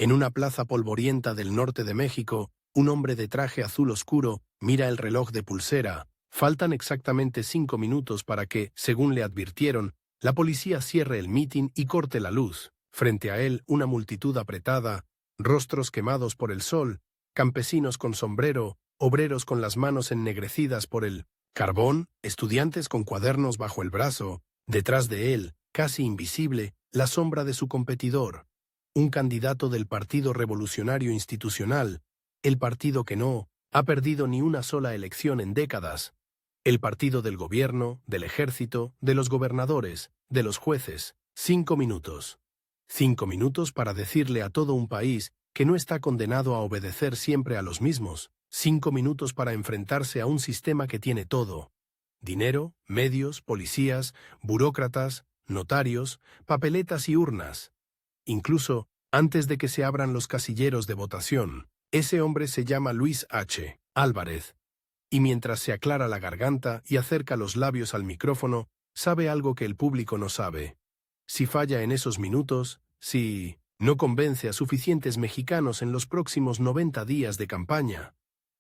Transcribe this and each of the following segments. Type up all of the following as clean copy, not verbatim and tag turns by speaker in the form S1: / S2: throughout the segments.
S1: En una plaza polvorienta del norte de México, un hombre de traje azul oscuro mira el reloj de pulsera. Faltan exactamente 5 minutos para que, según le advirtieron, la policía cierre el mitin y corte la luz. Frente a él, una multitud apretada, rostros quemados por el sol, campesinos con sombrero, obreros con las manos ennegrecidas por el carbón, estudiantes con cuadernos bajo el brazo. Detrás de él, casi invisible, la sombra de su competidor, un candidato del Partido Revolucionario Institucional, el partido que no ha perdido ni una sola elección en décadas, el partido del gobierno, del ejército, de los gobernadores, de los jueces. 5 minutos. 5 minutos para decirle a todo un país que no está condenado a obedecer siempre a los mismos. 5 minutos para enfrentarse a un sistema que tiene todo: dinero, medios, policías, burócratas, notarios, papeletas y urnas. Incluso, antes de que se abran los casilleros de votación, ese hombre se llama Luis H. Álvarez. Y mientras se aclara la garganta y acerca los labios al micrófono, sabe algo que el público no sabe. Si falla en esos minutos, si no convence a suficientes mexicanos en los próximos 90 días de campaña,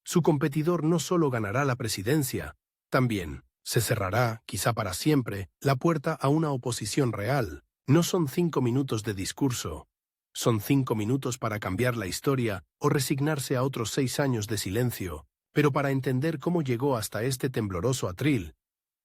S1: su competidor no solo ganará la presidencia, también se cerrará, quizá para siempre, la puerta a una oposición real. No son 5 minutos de discurso. Son 5 minutos para cambiar la historia o resignarse a otros 6 años de silencio, pero para entender cómo llegó hasta este tembloroso atril,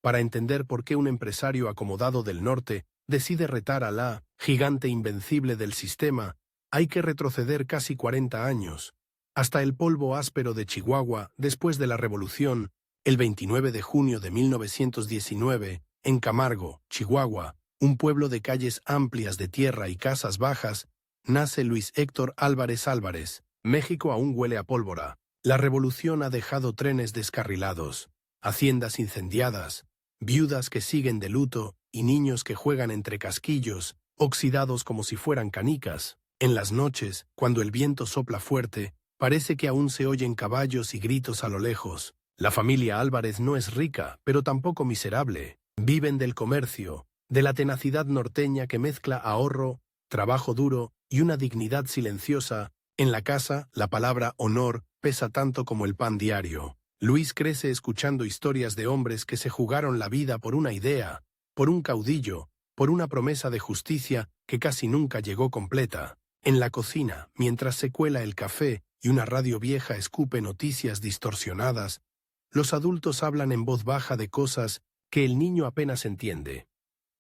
S1: para entender por qué un empresario acomodado del norte decide retar a la gigante invencible del sistema, hay que retroceder casi 40 años, hasta el polvo áspero de Chihuahua después de la Revolución. El 29 de junio de 1919, en Camargo, Chihuahua, un pueblo de calles amplias de tierra y casas bajas, nace Luis Héctor Álvarez Álvarez. México aún huele a pólvora. La revolución ha dejado trenes descarrilados, haciendas incendiadas, viudas que siguen de luto y niños que juegan entre casquillos, oxidados como si fueran canicas. En las noches, cuando el viento sopla fuerte, parece que aún se oyen caballos y gritos a lo lejos. La familia Álvarez no es rica, pero tampoco miserable. Viven del comercio, de la tenacidad norteña que mezcla ahorro, trabajo duro y una dignidad silenciosa. En la casa, la palabra honor pesa tanto como el pan diario. Luis crece escuchando historias de hombres que se jugaron la vida por una idea, por un caudillo, por una promesa de justicia que casi nunca llegó completa. En la cocina, mientras se cuela el café y una radio vieja escupe noticias distorsionadas, los adultos hablan en voz baja de cosas que el niño apenas entiende.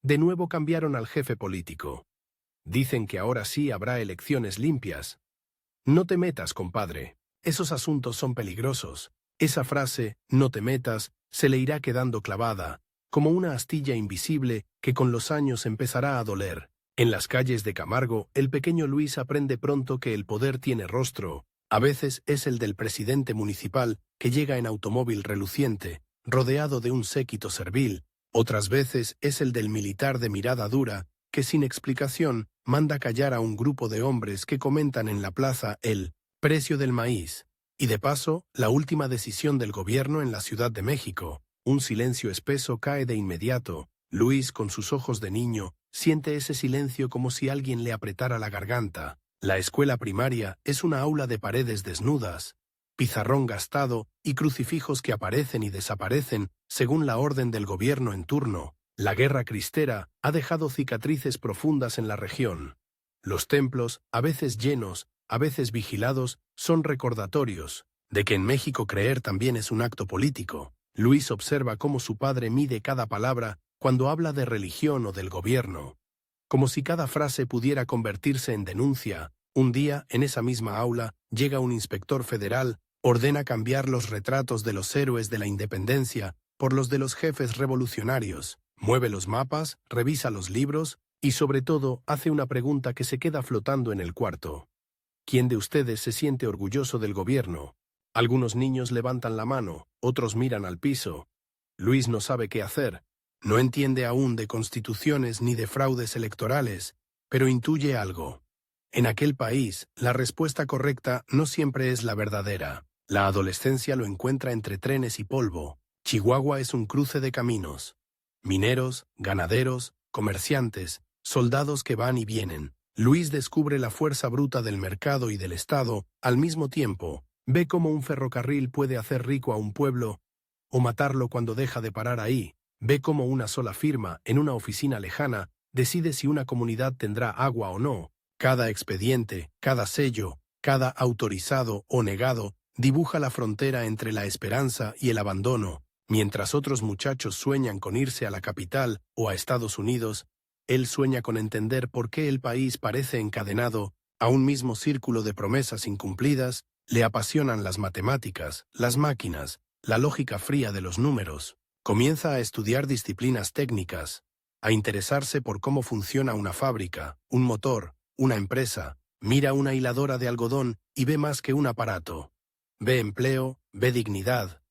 S1: De nuevo cambiaron al jefe político. Dicen que ahora sí habrá elecciones limpias. No te metas, compadre. Esos asuntos son peligrosos. Esa frase, no te metas, se le irá quedando clavada, como una astilla invisible que con los años empezará a doler. En las calles de Camargo, el pequeño Luis aprende pronto que el poder tiene rostro. A veces es el del presidente municipal que llega en automóvil reluciente, rodeado de un séquito servil. Otras veces es el del militar de mirada dura, que sin explicación manda callar a un grupo de hombres que comentan en la plaza el precio del maíz. Y de paso, la última decisión del gobierno en la Ciudad de México. Un silencio espeso cae de inmediato. Luis, con sus ojos de niño, siente ese silencio como si alguien le apretara la garganta. La escuela primaria es una aula de paredes desnudas, pizarrón gastado y crucifijos que aparecen y desaparecen según la orden del gobierno en turno. La guerra cristera ha dejado cicatrices profundas en la región. Los templos, a veces llenos, a veces vigilados, son recordatorios de que en México creer también es un acto político. Luis observa cómo su padre mide cada palabra cuando habla de religión o del gobierno, como si cada frase pudiera convertirse en denuncia. Un día, en esa misma aula, llega un inspector federal, ordena cambiar los retratos de los héroes de la independencia por los de los jefes revolucionarios, mueve los mapas, revisa los libros y, sobre todo, hace una pregunta que se queda flotando en el cuarto. ¿Quién de ustedes se siente orgulloso del gobierno? Algunos niños levantan la mano, otros miran al piso. Luis no sabe qué hacer. No entiende aún de constituciones ni de fraudes electorales, pero intuye algo. En aquel país, la respuesta correcta no siempre es la verdadera. La adolescencia lo encuentra entre trenes y polvo. Chihuahua es un cruce de caminos. Mineros, ganaderos, comerciantes, soldados que van y vienen. Luis descubre la fuerza bruta del mercado y del Estado al mismo tiempo. Ve cómo un ferrocarril puede hacer rico a un pueblo o matarlo cuando deja de parar ahí. Ve cómo una sola firma, en una oficina lejana, decide si una comunidad tendrá agua o no. Cada expediente, cada sello, cada autorizado o negado, dibuja la frontera entre la esperanza y el abandono. Mientras otros muchachos sueñan con irse a la capital o a Estados Unidos, él sueña con entender por qué el país parece encadenado a un mismo círculo de promesas incumplidas. Le apasionan las matemáticas, las máquinas, la lógica fría de los números. Comienza a estudiar disciplinas técnicas, a interesarse por cómo funciona una fábrica, un motor, una empresa. Mira una hiladora de algodón y ve más que un aparato. Ve empleo, ve dignidad,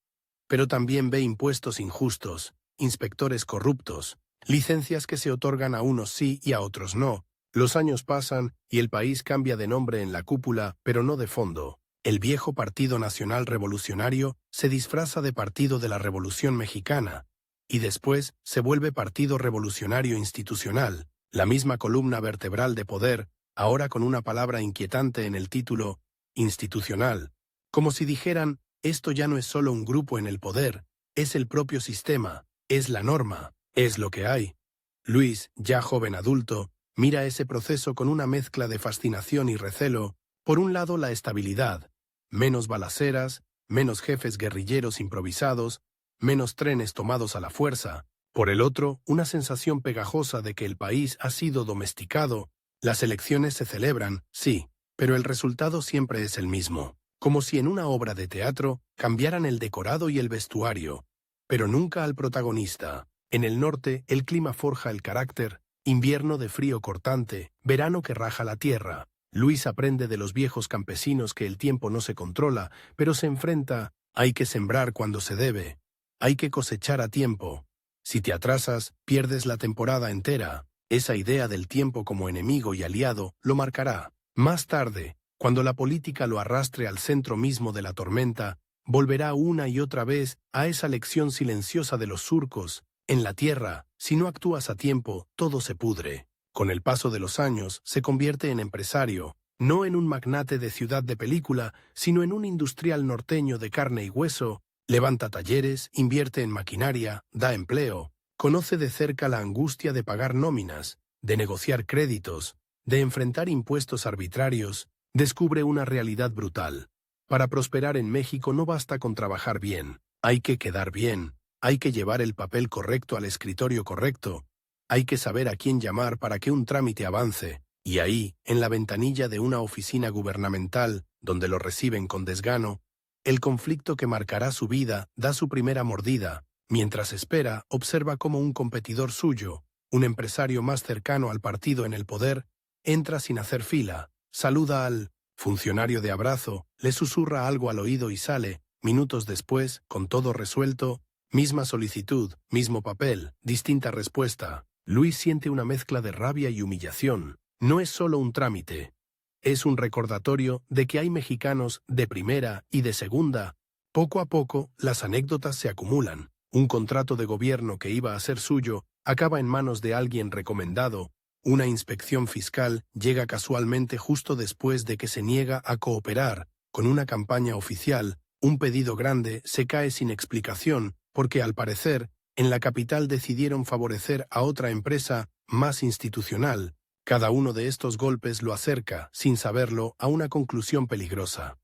S1: pero también ve impuestos injustos, inspectores corruptos, licencias que se otorgan a unos sí y a otros no. Los años pasan y el país cambia de nombre en la cúpula, pero no de fondo. El viejo Partido Nacional Revolucionario se disfraza de Partido de la Revolución Mexicana, y después se vuelve Partido Revolucionario Institucional, la misma columna vertebral de poder, ahora con una palabra inquietante en el título, institucional, como si dijeran, esto ya no es solo un grupo en el poder, es el propio sistema, es la norma, es lo que hay. Luis, ya joven adulto, mira ese proceso con una mezcla de fascinación y recelo. Por un lado, la estabilidad, menos balaceras, menos jefes guerrilleros improvisados, menos trenes tomados a la fuerza. Por el otro, una sensación pegajosa de que el país ha sido domesticado. Las elecciones se celebran, sí, pero el resultado siempre es el mismo. Como si en una obra de teatro cambiaran el decorado y el vestuario, pero nunca al protagonista. En el norte, el clima forja el carácter, invierno de frío cortante, verano que raja la tierra. Luis aprende de los viejos campesinos que el tiempo no se controla, pero se enfrenta, hay que sembrar cuando se debe, hay que cosechar a tiempo. Si te atrasas, pierdes la temporada entera. Esa idea del tiempo como enemigo y aliado lo marcará. Más tarde, cuando la política lo arrastre al centro mismo de la tormenta, volverá una y otra vez a esa lección silenciosa de los surcos. En la tierra, si no actúas a tiempo, todo se pudre. Con el paso de los años, se convierte en empresario, no en un magnate de ciudad de película, sino en un industrial norteño de carne y hueso. Levanta talleres, invierte en maquinaria, da empleo. Conoce de cerca la angustia de pagar nóminas, de negociar créditos, de enfrentar impuestos arbitrarios. Descubre una realidad brutal. Para prosperar en México no basta con trabajar bien, hay que quedar bien, hay que llevar el papel correcto al escritorio correcto, hay que saber a quién llamar para que un trámite avance, y ahí, en la ventanilla de una oficina gubernamental, donde lo reciben con desgano, el conflicto que marcará su vida da su primera mordida. Mientras espera, observa cómo un competidor suyo, un empresario más cercano al partido en el poder, entra sin hacer fila, saluda al funcionario de abrazo, le susurra algo al oído y sale. Minutos después, con todo resuelto, misma solicitud, mismo papel, distinta respuesta. Luis siente una mezcla de rabia y humillación. No es solo un trámite. Es un recordatorio de que hay mexicanos de primera y de segunda. Poco a poco, las anécdotas se acumulan. Un contrato de gobierno que iba a ser suyo acaba en manos de alguien recomendado. Una inspección fiscal llega casualmente justo después de que se niega a cooperar con una campaña oficial. Un pedido grande se cae sin explicación porque, al parecer, en la capital decidieron favorecer a otra empresa más institucional. Cada uno de estos golpes lo acerca, sin saberlo, a una conclusión peligrosa.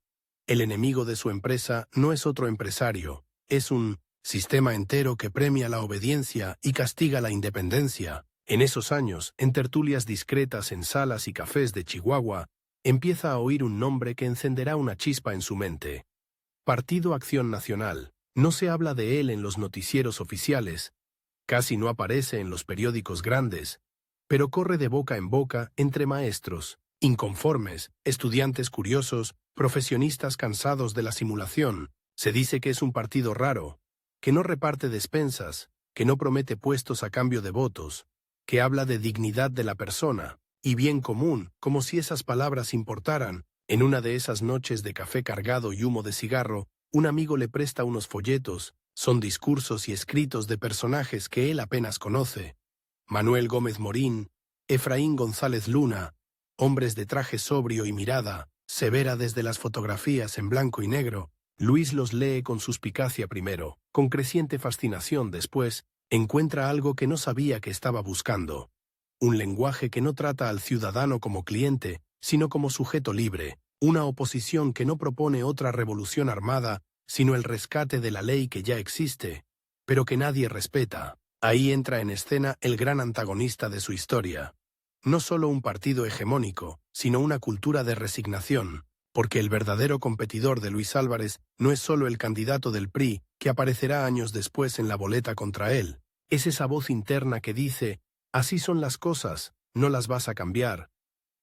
S1: El enemigo de su empresa no es otro empresario, es un sistema entero que premia la obediencia y castiga la independencia. En esos años, en tertulias discretas en salas y cafés de Chihuahua, empieza a oír un nombre que encenderá una chispa en su mente. Partido Acción Nacional. No se habla de él en los noticieros oficiales, casi no aparece en los periódicos grandes, pero corre de boca en boca entre maestros, inconformes, estudiantes curiosos, profesionistas cansados de la simulación. Se dice que es un partido raro, que no reparte despensas, que no promete puestos a cambio de votos, que habla de dignidad de la persona y bien común, como si esas palabras importaran. En una de esas noches de café cargado y humo de cigarro, un amigo le presta unos folletos. Son discursos y escritos de personajes que él apenas conoce. Manuel Gómez Morín, Efraín González Luna, hombres de traje sobrio y mirada severa desde las fotografías en blanco y negro. Luis los lee con suspicacia primero, con creciente fascinación después, encuentra algo que no sabía que estaba buscando. Un lenguaje que no trata al ciudadano como cliente, sino como sujeto libre, una oposición que no propone otra revolución armada, sino el rescate de la ley que ya existe, pero que nadie respeta. Ahí entra en escena el gran antagonista de su historia. No solo un partido hegemónico, sino una cultura de resignación, porque el verdadero competidor de Luis Álvarez no es solo el candidato del PRI, que aparecerá años después en la boleta contra él, es esa voz interna que dice, así son las cosas, no las vas a cambiar.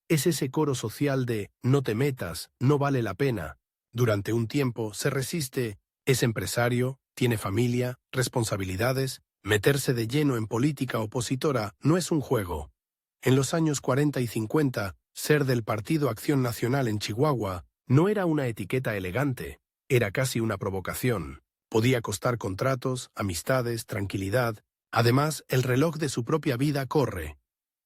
S1: Es ese coro social de, no te metas, no vale la pena. Durante un tiempo se resiste, es empresario, tiene familia, responsabilidades, meterse de lleno en política opositora no es un juego. En los años 40 y 50, ser del Partido Acción Nacional en Chihuahua no era una etiqueta elegante, era casi una provocación. Podía costar contratos, amistades, tranquilidad. Además, el reloj de su propia vida corre.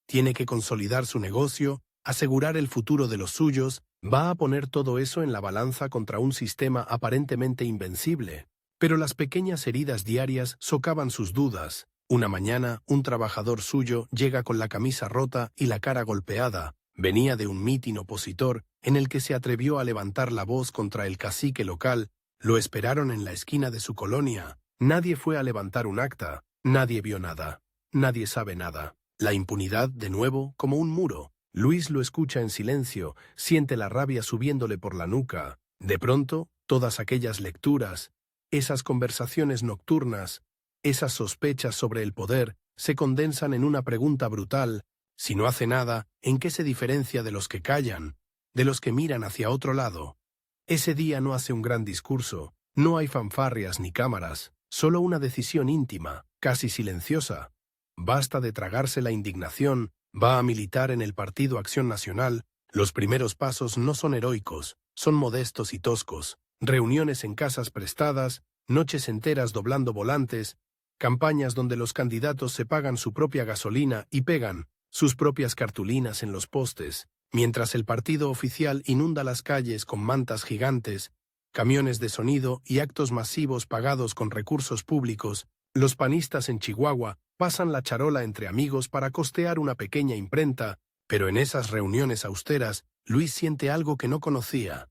S1: Tiene que consolidar su negocio, asegurar el futuro de los suyos, va a poner todo eso en la balanza contra un sistema aparentemente invencible. Pero las pequeñas heridas diarias socavan sus dudas. Una mañana, un trabajador suyo llega con la camisa rota y la cara golpeada. Venía de un mitin opositor en el que se atrevió a levantar la voz contra el cacique local. Lo esperaron en la esquina de su colonia. Nadie fue a levantar un acta. Nadie vio nada. Nadie sabe nada. La impunidad, de nuevo, como un muro. Luis lo escucha en silencio, siente la rabia subiéndole por la nuca. De pronto, todas aquellas lecturas, esas conversaciones nocturnas, esas sospechas sobre el poder, se condensan en una pregunta brutal. Si no hace nada, ¿en qué se diferencia de los que callan, de los que miran hacia otro lado? Ese día no hace un gran discurso, no hay fanfarrias ni cámaras, solo una decisión íntima, casi silenciosa. Basta de tragarse la indignación, va a militar en el Partido Acción Nacional. Los primeros pasos no son heroicos, son modestos y toscos. Reuniones en casas prestadas, noches enteras doblando volantes, campañas donde los candidatos se pagan su propia gasolina y pegan sus propias cartulinas en los postes, mientras el partido oficial inunda las calles con mantas gigantes, camiones de sonido y actos masivos pagados con recursos públicos. Los panistas en Chihuahua pasan la charola entre amigos para costear una pequeña imprenta, pero en esas reuniones austeras, Luis siente algo que no conocía.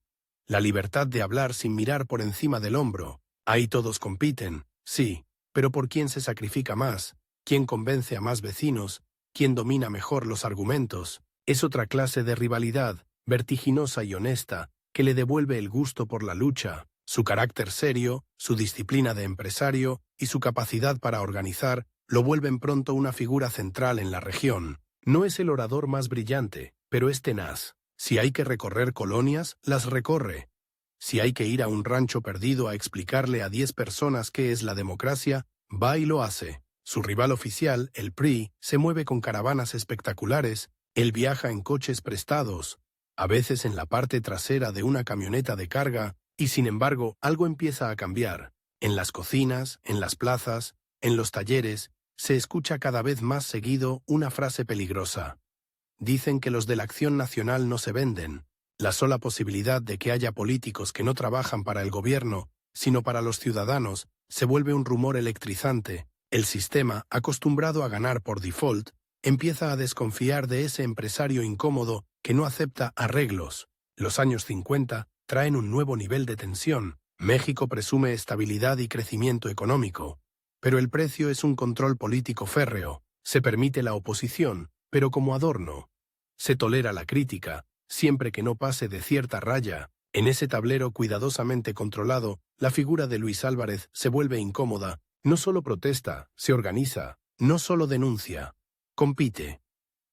S1: La libertad de hablar sin mirar por encima del hombro. Ahí todos compiten, sí, pero ¿por quién se sacrifica más? ¿Quién convence a más vecinos? ¿Quién domina mejor los argumentos? Es otra clase de rivalidad, vertiginosa y honesta, que le devuelve el gusto por la lucha. Su carácter serio, su disciplina de empresario y su capacidad para organizar lo vuelven pronto una figura central en la región. No es el orador más brillante, pero es tenaz. Si hay que recorrer colonias, las recorre. Si hay que ir a un rancho perdido a explicarle a 10 personas qué es la democracia, va y lo hace. Su rival oficial, el PRI, se mueve con caravanas espectaculares, él viaja en coches prestados, a veces en la parte trasera de una camioneta de carga, y sin embargo algo empieza a cambiar. En las cocinas, en las plazas, en los talleres, se escucha cada vez más seguido una frase peligrosa. Dicen que los de la Acción Nacional no se venden. La sola posibilidad de que haya políticos que no trabajan para el gobierno, sino para los ciudadanos, se vuelve un rumor electrizante. El sistema, acostumbrado a ganar por default, empieza a desconfiar de ese empresario incómodo que no acepta arreglos. Los años 50 traen un nuevo nivel de tensión. México presume estabilidad y crecimiento económico, pero el precio es un control político férreo. Se permite la oposición, pero como adorno. Se tolera la crítica, siempre que no pase de cierta raya. En ese tablero cuidadosamente controlado, la figura de Luis Álvarez se vuelve incómoda. No solo protesta, se organiza, no solo denuncia, compite.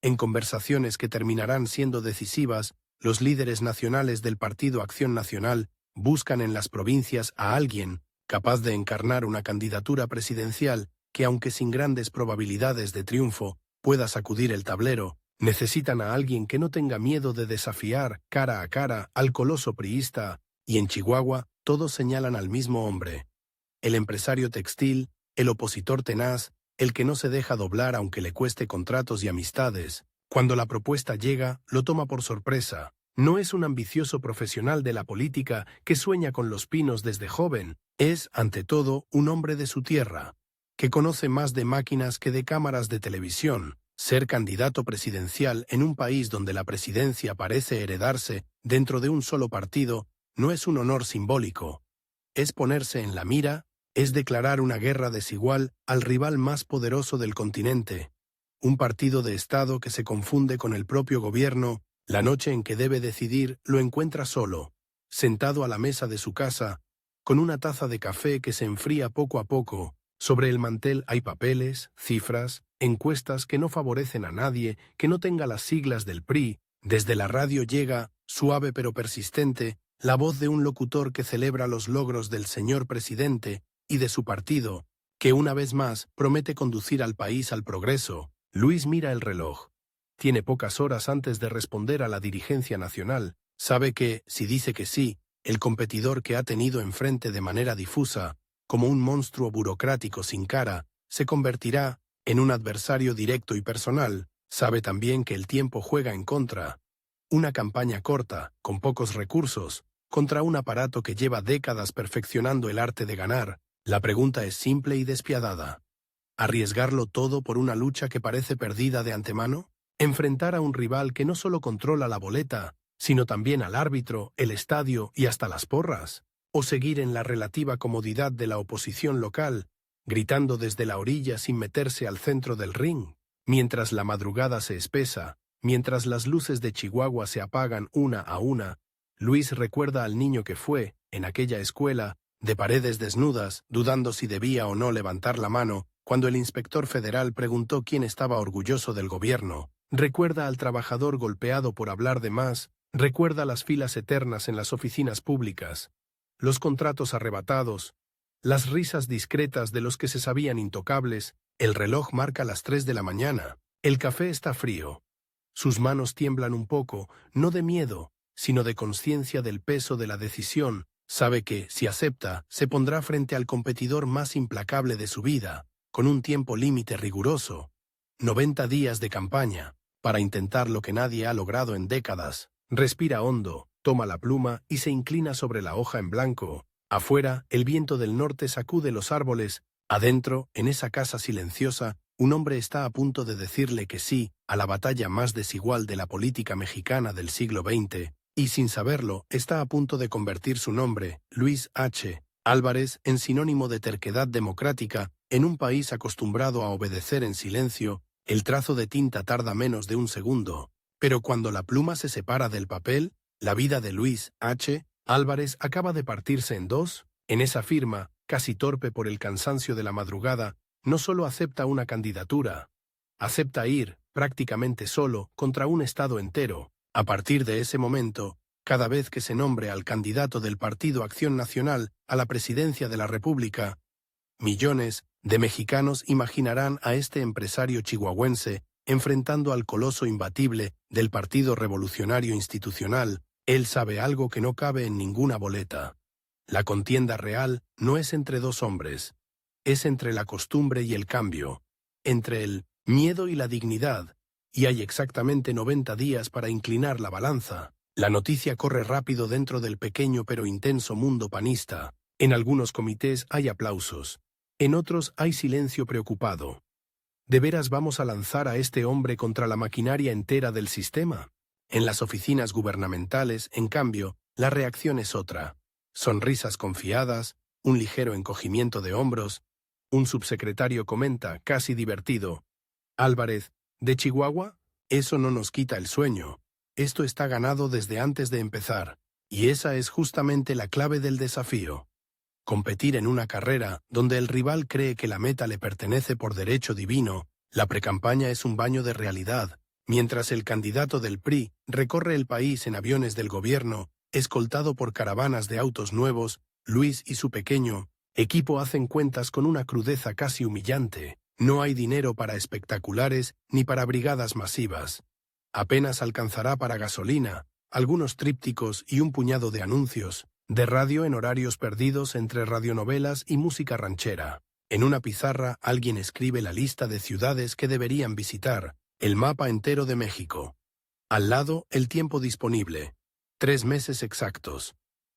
S1: En conversaciones que terminarán siendo decisivas, los líderes nacionales del Partido Acción Nacional buscan en las provincias a alguien capaz de encarnar una candidatura presidencial que, aunque sin grandes probabilidades de triunfo, pueda sacudir el tablero. Necesitan a alguien que no tenga miedo de desafiar cara a cara al coloso priista, y en Chihuahua todos señalan al mismo hombre. El empresario textil, el opositor tenaz, el que no se deja doblar aunque le cueste contratos y amistades. Cuando la propuesta llega, lo toma por sorpresa. No es un ambicioso profesional de la política que sueña con los pinos desde joven. Es, ante todo, un hombre de su tierra, que conoce más de máquinas que de cámaras de televisión. Ser candidato presidencial en un país donde la presidencia parece heredarse dentro de un solo partido no es un honor simbólico. Es ponerse en la mira, es declarar una guerra desigual al rival más poderoso del continente. Un partido de Estado que se confunde con el propio gobierno, la noche en que debe decidir lo encuentra solo, sentado a la mesa de su casa, con una taza de café que se enfría poco a poco. Sobre el mantel hay papeles, cifras, encuestas que no favorecen a nadie que no tenga las siglas del PRI. Desde la radio llega, suave pero persistente, la voz de un locutor que celebra los logros del señor presidente y de su partido, que una vez más promete conducir al país al progreso. Luis mira el reloj. Tiene pocas horas antes de responder a la dirigencia nacional. Sabe que, si dice que sí, el competidor que ha tenido enfrente de manera difusa, como un monstruo burocrático sin cara, se convertirá en un adversario directo y personal. Sabe también que el tiempo juega en contra. Una campaña corta, con pocos recursos, contra un aparato que lleva décadas perfeccionando el arte de ganar. La pregunta es simple y despiadada. ¿Arriesgarlo todo por una lucha que parece perdida de antemano? ¿Enfrentar a un rival que no solo controla la boleta, sino también al árbitro, el estadio y hasta las porras? ¿O seguir en la relativa comodidad de la oposición local, gritando desde la orilla sin meterse al centro del ring? Mientras la madrugada se espesa, mientras las luces de Chihuahua se apagan una a una, Luis recuerda al niño que fue, en aquella escuela, de paredes desnudas, dudando si debía o no levantar la mano, cuando el inspector federal preguntó quién estaba orgulloso del gobierno. Recuerda al trabajador golpeado por hablar de más, recuerda las filas eternas en las oficinas públicas, los contratos arrebatados, las risas discretas de los que se sabían intocables. El reloj marca las 3 de la mañana. El café está frío. Sus manos tiemblan un poco, no de miedo, sino de conciencia del peso de la decisión. Sabe que, si acepta, se pondrá frente al competidor más implacable de su vida, con un tiempo límite riguroso. 90 días de campaña, para intentar lo que nadie ha logrado en décadas. Respira hondo, toma la pluma y se inclina sobre la hoja en blanco. Afuera, el viento del norte sacude los árboles. Adentro, en esa casa silenciosa, un hombre está a punto de decirle que sí a la batalla más desigual de la política mexicana del siglo XX, y sin saberlo, está a punto de convertir su nombre, Luis H. Álvarez, en sinónimo de terquedad democrática. En un país acostumbrado a obedecer en silencio, el trazo de tinta tarda menos de un segundo. Pero cuando la pluma se separa del papel, la vida de Luis H. Álvarez acaba de partirse en dos. En esa firma, casi torpe por el cansancio de la madrugada, no solo acepta una candidatura, acepta ir, prácticamente solo, contra un estado entero. A partir de ese momento, cada vez que se nombre al candidato del Partido Acción Nacional a la presidencia de la República, millones de mexicanos imaginarán a este empresario chihuahuense enfrentando al coloso imbatible del Partido Revolucionario Institucional. Él sabe algo que no cabe en ninguna boleta. La contienda real no es entre dos hombres, es entre la costumbre y el cambio, entre el miedo y la dignidad, y hay exactamente 90 días para inclinar la balanza. La noticia corre rápido dentro del pequeño pero intenso mundo panista. En algunos comités hay aplausos, en otros hay silencio preocupado. ¿De veras vamos a lanzar a este hombre contra la maquinaria entera del sistema? En las oficinas gubernamentales, en cambio, la reacción es otra. Sonrisas confiadas, un ligero encogimiento de hombros. Un subsecretario comenta, casi divertido: Álvarez, ¿de Chihuahua? Eso no nos quita el sueño. Esto está ganado desde antes de empezar, y esa es justamente la clave del desafío. Competir en una carrera donde el rival cree que la meta le pertenece por derecho divino. La precampaña es un baño de realidad, mientras el candidato del PRI recorre el país en aviones del gobierno, escoltado por caravanas de autos nuevos. Luis y su pequeño equipo hacen cuentas con una crudeza casi humillante. No hay dinero para espectaculares ni para brigadas masivas. Apenas alcanzará para gasolina, algunos trípticos y un puñado de anuncios de radio en horarios perdidos entre radionovelas y música ranchera. En una pizarra alguien escribe la lista de ciudades que deberían visitar. El mapa entero de México. Al lado, el tiempo disponible. 3 meses exactos.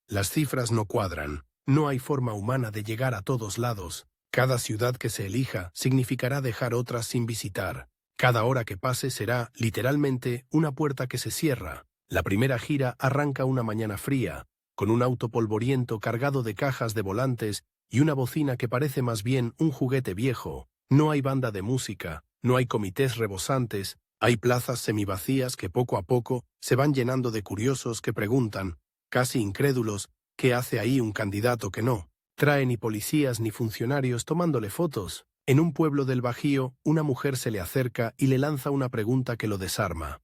S1: Las cifras no cuadran. No hay forma humana de llegar a todos lados. Cada ciudad que se elija significará dejar otras sin visitar. Cada hora que pase será, literalmente, una puerta que se cierra. La primera gira arranca una mañana fría, con un auto polvoriento cargado de cajas de volantes y una bocina que parece más bien un juguete viejo. No hay banda de música, no hay comités rebosantes, hay plazas semivacías que poco a poco se van llenando de curiosos que preguntan, casi incrédulos, ¿qué hace ahí un candidato que no trae ni policías ni funcionarios tomándole fotos? En un pueblo del Bajío, una mujer se le acerca y le lanza una pregunta que lo desarma.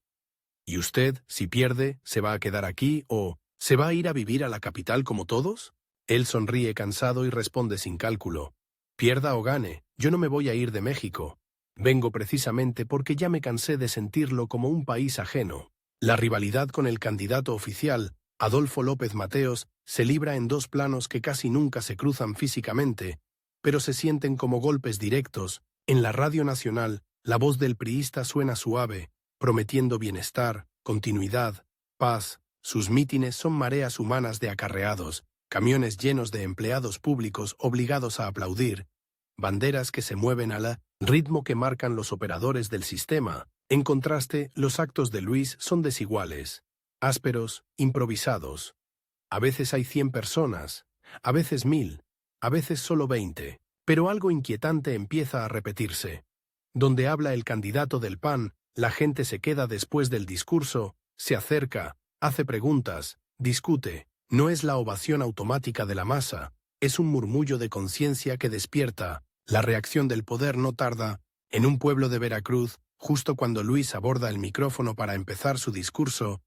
S1: ¿Y usted, si pierde, se va a quedar aquí o se va a ir a vivir a la capital como todos? Él sonríe cansado y responde sin cálculo. Pierda o gane, yo no me voy a ir de México. Vengo precisamente porque ya me cansé de sentirlo como un país ajeno. La rivalidad con el candidato oficial, Adolfo López Mateos, se libra en 2 planos que casi nunca se cruzan físicamente, pero se sienten como golpes directos. En la Radio Nacional, la voz del priista suena suave, prometiendo bienestar, continuidad, paz. Sus mítines son mareas humanas de acarreados, camiones llenos de empleados públicos obligados a aplaudir, banderas que se mueven al ritmo que marcan los operadores del sistema. En contraste, los actos de Luis son desiguales, ásperos, improvisados. A veces hay 100 personas, a veces 1000, a veces solo 20, pero algo inquietante empieza a repetirse. Donde habla el candidato del PAN, la gente se queda después del discurso, se acerca, hace preguntas, discute. No es la ovación automática de la masa, es un murmullo de conciencia que despierta. La reacción del poder no tarda. En un pueblo de Veracruz, justo cuando Luis aborda el micrófono para empezar su discurso,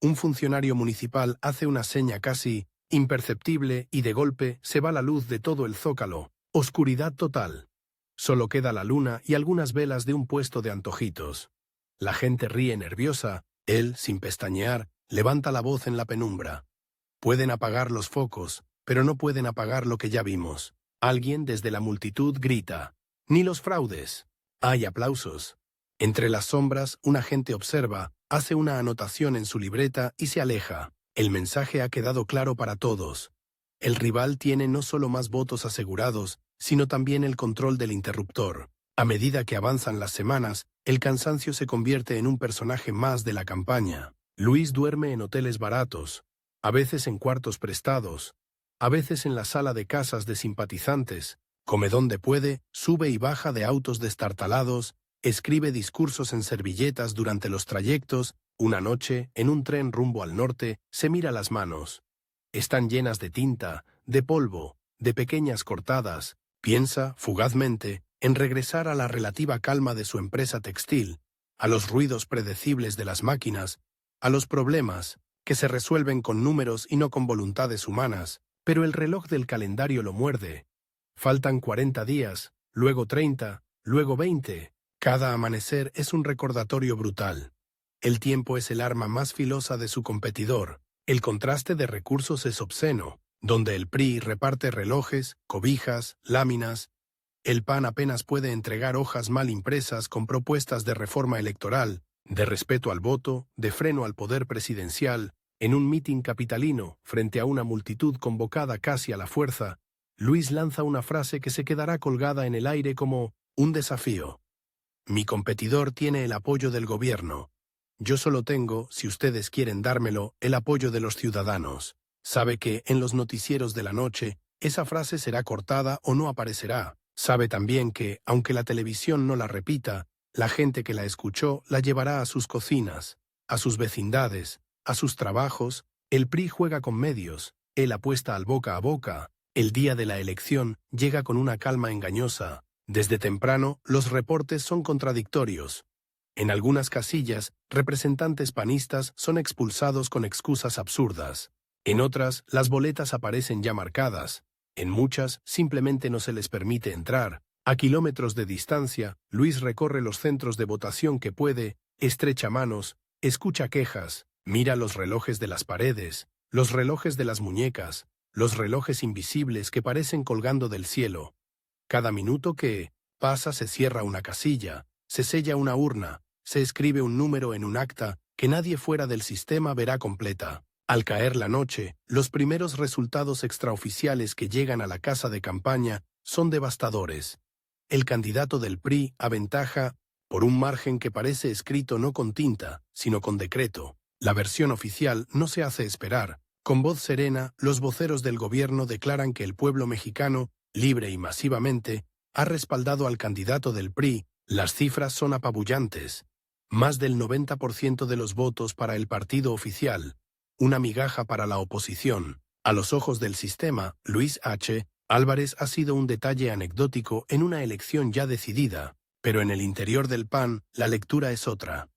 S1: un funcionario municipal hace una seña casi imperceptible y de golpe se va la luz de todo el zócalo. Oscuridad total. Solo queda la luna y algunas velas de un puesto de antojitos. La gente ríe nerviosa, él, sin pestañear, levanta la voz en la penumbra. Pueden apagar los focos, pero no pueden apagar lo que ya vimos. Alguien desde la multitud grita, ¡ni los fraudes! Hay aplausos. Entre las sombras, un agente observa, hace una anotación en su libreta y se aleja. El mensaje ha quedado claro para todos. El rival tiene no solo más votos asegurados, sino también el control del interruptor. A medida que avanzan las semanas, el cansancio se convierte en un personaje más de la campaña. Luis duerme en hoteles baratos, a veces en cuartos prestados, a veces en la sala de casas de simpatizantes, come donde puede, sube y baja de autos destartalados, escribe discursos en servilletas durante los trayectos. Una noche, en un tren rumbo al norte, se mira las manos. Están llenas de tinta, de polvo, de pequeñas cortadas. Piensa, fugazmente, en regresar a la relativa calma de su empresa textil, a los ruidos predecibles de las máquinas, a los problemas, que se resuelven con números y no con voluntades humanas, pero el reloj del calendario lo muerde. Faltan 40 días, luego 30, luego 20. Cada amanecer es un recordatorio brutal. El tiempo es el arma más filosa de su competidor. El contraste de recursos es obsceno, donde el PRI reparte relojes, cobijas, láminas. El PAN apenas puede entregar hojas mal impresas con propuestas de reforma electoral, de respeto al voto, de freno al poder presidencial. En un mitin capitalino, frente a una multitud convocada casi a la fuerza, Luis lanza una frase que se quedará colgada en el aire como un desafío. Mi competidor tiene el apoyo del gobierno. Yo solo tengo, si ustedes quieren dármelo, el apoyo de los ciudadanos. Sabe que, en los noticieros de la noche, esa frase será cortada o no aparecerá. Sabe también que, aunque la televisión no la repita, la gente que la escuchó la llevará a sus cocinas, a sus vecindades, a sus trabajos. El PRI juega con medios, él apuesta al boca a boca. El día de la elección llega con una calma engañosa. Desde temprano, los reportes son contradictorios. En algunas casillas, representantes panistas son expulsados con excusas absurdas. En otras, las boletas aparecen ya marcadas. En muchas, simplemente no se les permite entrar. A kilómetros de distancia, Luis recorre los centros de votación que puede, estrecha manos, escucha quejas, mira los relojes de las paredes, los relojes de las muñecas, los relojes invisibles que parecen colgando del cielo. Cada minuto que pasa se cierra una casilla, se sella una urna, se escribe un número en un acta que nadie fuera del sistema verá completa. Al caer la noche, los primeros resultados extraoficiales que llegan a la casa de campaña son devastadores. El candidato del PRI aventaja por un margen que parece escrito no con tinta, sino con decreto. La versión oficial no se hace esperar. Con voz serena, los voceros del gobierno declaran que el pueblo mexicano, libre y masivamente, ha respaldado al candidato del PRI. Las cifras son apabullantes. Más del 90% de los votos para el partido oficial, una migaja para la oposición. A los ojos del sistema, Luis H. Álvarez ha sido un detalle anecdótico en una elección ya decidida, pero en el interior del PAN la lectura es otra.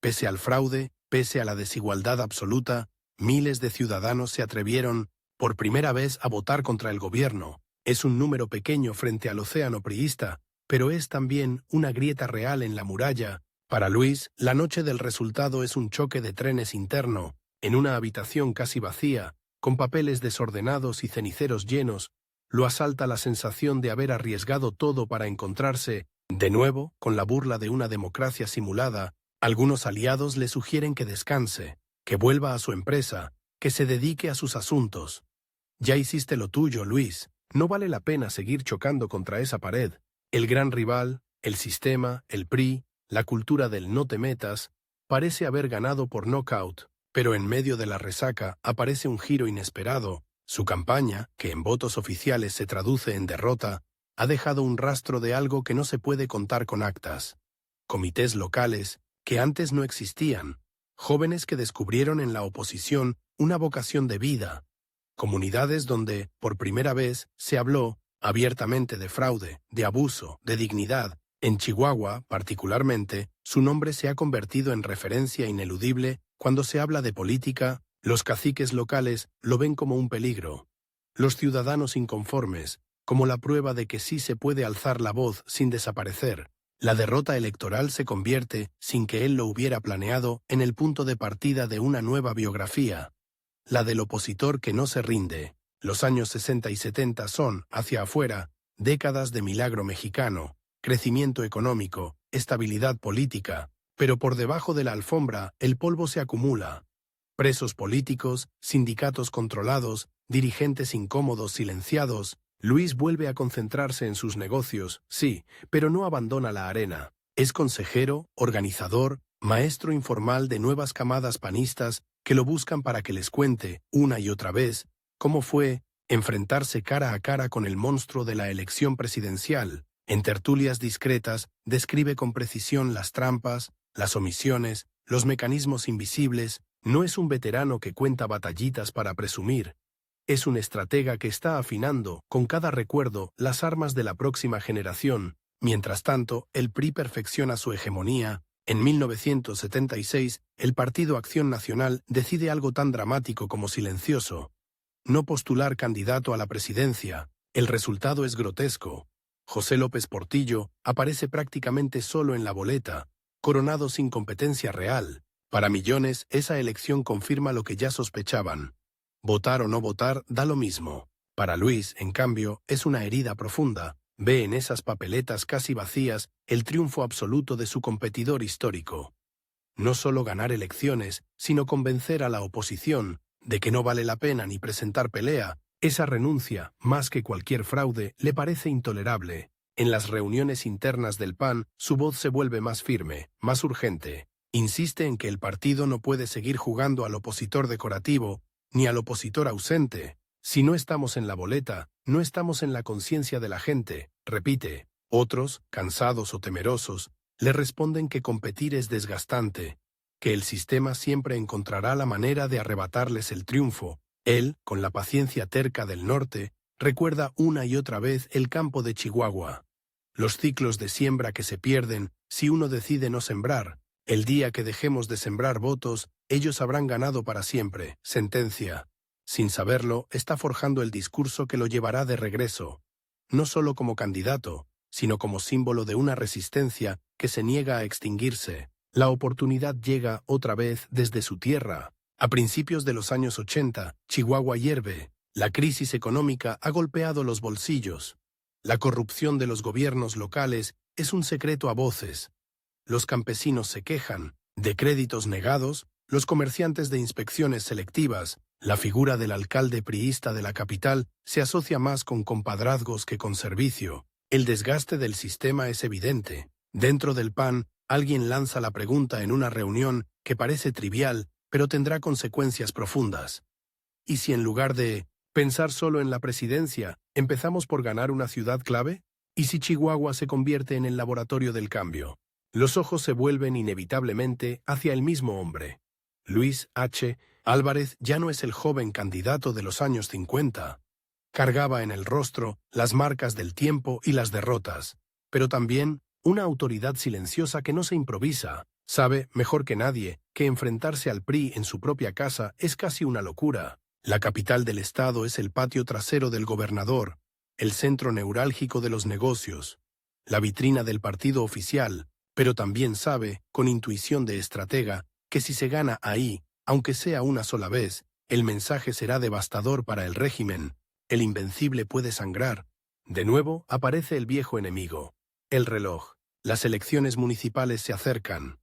S1: Pese al fraude, pese a la desigualdad absoluta, miles de ciudadanos se atrevieron, por primera vez, a votar contra el gobierno. Es un número pequeño frente al océano priista, pero es también una grieta real en la muralla. Para Luis, la noche del resultado es un choque de trenes interno, en una habitación casi vacía, con papeles desordenados y ceniceros llenos, lo asalta la sensación de haber arriesgado todo para encontrarse, de nuevo, con la burla de una democracia simulada. Algunos aliados le sugieren que descanse, que vuelva a su empresa, que se dedique a sus asuntos. Ya hiciste lo tuyo, Luis. No vale la pena seguir chocando contra esa pared. El gran rival, el sistema, el PRI, la cultura del no te metas, parece haber ganado por nocaut, pero en medio de la resaca aparece un giro inesperado. Su campaña, que en votos oficiales se traduce en derrota, ha dejado un rastro de algo que no se puede contar con actas. Comités locales, que antes no existían, jóvenes que descubrieron en la oposición una vocación de vida, comunidades donde, por primera vez, se habló abiertamente de fraude, de abuso, de dignidad. En Chihuahua, particularmente, su nombre se ha convertido en referencia ineludible cuando se habla de política. Los caciques locales lo ven como un peligro. Los ciudadanos inconformes, como la prueba de que sí se puede alzar la voz sin desaparecer. La derrota electoral se convierte, sin que él lo hubiera planeado, en el punto de partida de una nueva biografía. La del opositor que no se rinde. Los años 60 y 70 son, hacia afuera, décadas de milagro mexicano, crecimiento económico, estabilidad política, pero por debajo de la alfombra el polvo se acumula. Presos políticos, sindicatos controlados, dirigentes incómodos silenciados. Luis vuelve a concentrarse en sus negocios, sí, pero no abandona la arena. Es consejero, organizador, maestro informal de nuevas camadas panistas que lo buscan para que les cuente, una y otra vez, cómo fue enfrentarse cara a cara con el monstruo de la elección presidencial. En tertulias discretas, describe con precisión las trampas, las omisiones, los mecanismos invisibles. No es un veterano que cuenta batallitas para presumir. Es un estratega que está afinando, con cada recuerdo, las armas de la próxima generación. Mientras tanto, el PRI perfecciona su hegemonía. En 1976, el Partido Acción Nacional decide algo tan dramático como silencioso: no postular candidato a la presidencia. El resultado es grotesco. José López Portillo aparece prácticamente solo en la boleta, coronado sin competencia real. Para millones, esa elección confirma lo que ya sospechaban. Votar o no votar da lo mismo. Para Luis, en cambio, es una herida profunda. Ve en esas papeletas casi vacías el triunfo absoluto de su competidor histórico. No solo ganar elecciones, sino convencer a la oposición de que no vale la pena ni presentar pelea. Esa renuncia, más que cualquier fraude, le parece intolerable. En las reuniones internas del PAN, su voz se vuelve más firme, más urgente. Insiste en que el partido no puede seguir jugando al opositor decorativo, ni al opositor ausente. Si no estamos en la boleta, no estamos en la conciencia de la gente, repite. Otros, cansados o temerosos, le responden que competir es desgastante, que el sistema siempre encontrará la manera de arrebatarles el triunfo. Él, con la paciencia terca del norte, recuerda una y otra vez el campo de Chihuahua. Los ciclos de siembra que se pierden si uno decide no sembrar. El día que dejemos de sembrar votos, ellos habrán ganado para siempre, sentencia. Sin saberlo, está forjando el discurso que lo llevará de regreso, no solo como candidato, sino como símbolo de una resistencia que se niega a extinguirse. La oportunidad llega otra vez desde su tierra. A principios de los años 80, Chihuahua hierve. La crisis económica ha golpeado los bolsillos. La corrupción de los gobiernos locales es un secreto a voces. los campesinos se quejan, de créditos negados, los comerciantes de inspecciones selectivas, la figura del alcalde priista de la capital se asocia más con compadrazgos que con servicio. El desgaste del sistema es evidente. Dentro del PAN, alguien lanza la pregunta en una reunión que parece trivial, pero tendrá consecuencias profundas. ¿Y si en lugar de pensar solo en la presidencia, empezamos por ganar una ciudad clave? ¿Y si Chihuahua se convierte en el laboratorio del cambio? Los ojos se vuelven inevitablemente hacia el mismo hombre. Luis H. Álvarez ya no es el joven candidato de los años 50. Cargaba en el rostro las marcas del tiempo y las derrotas, pero también una autoridad silenciosa que no se improvisa. Sabe, mejor que nadie, que enfrentarse al PRI en su propia casa es casi una locura. La capital del estado es el patio trasero del gobernador, el centro neurálgico de los negocios, la vitrina del partido oficial, pero también sabe, con intuición de estratega, que si se gana ahí, aunque sea una sola vez, el mensaje será devastador para el régimen. El invencible puede sangrar. De nuevo aparece el viejo enemigo, el reloj. Las elecciones municipales se acercan.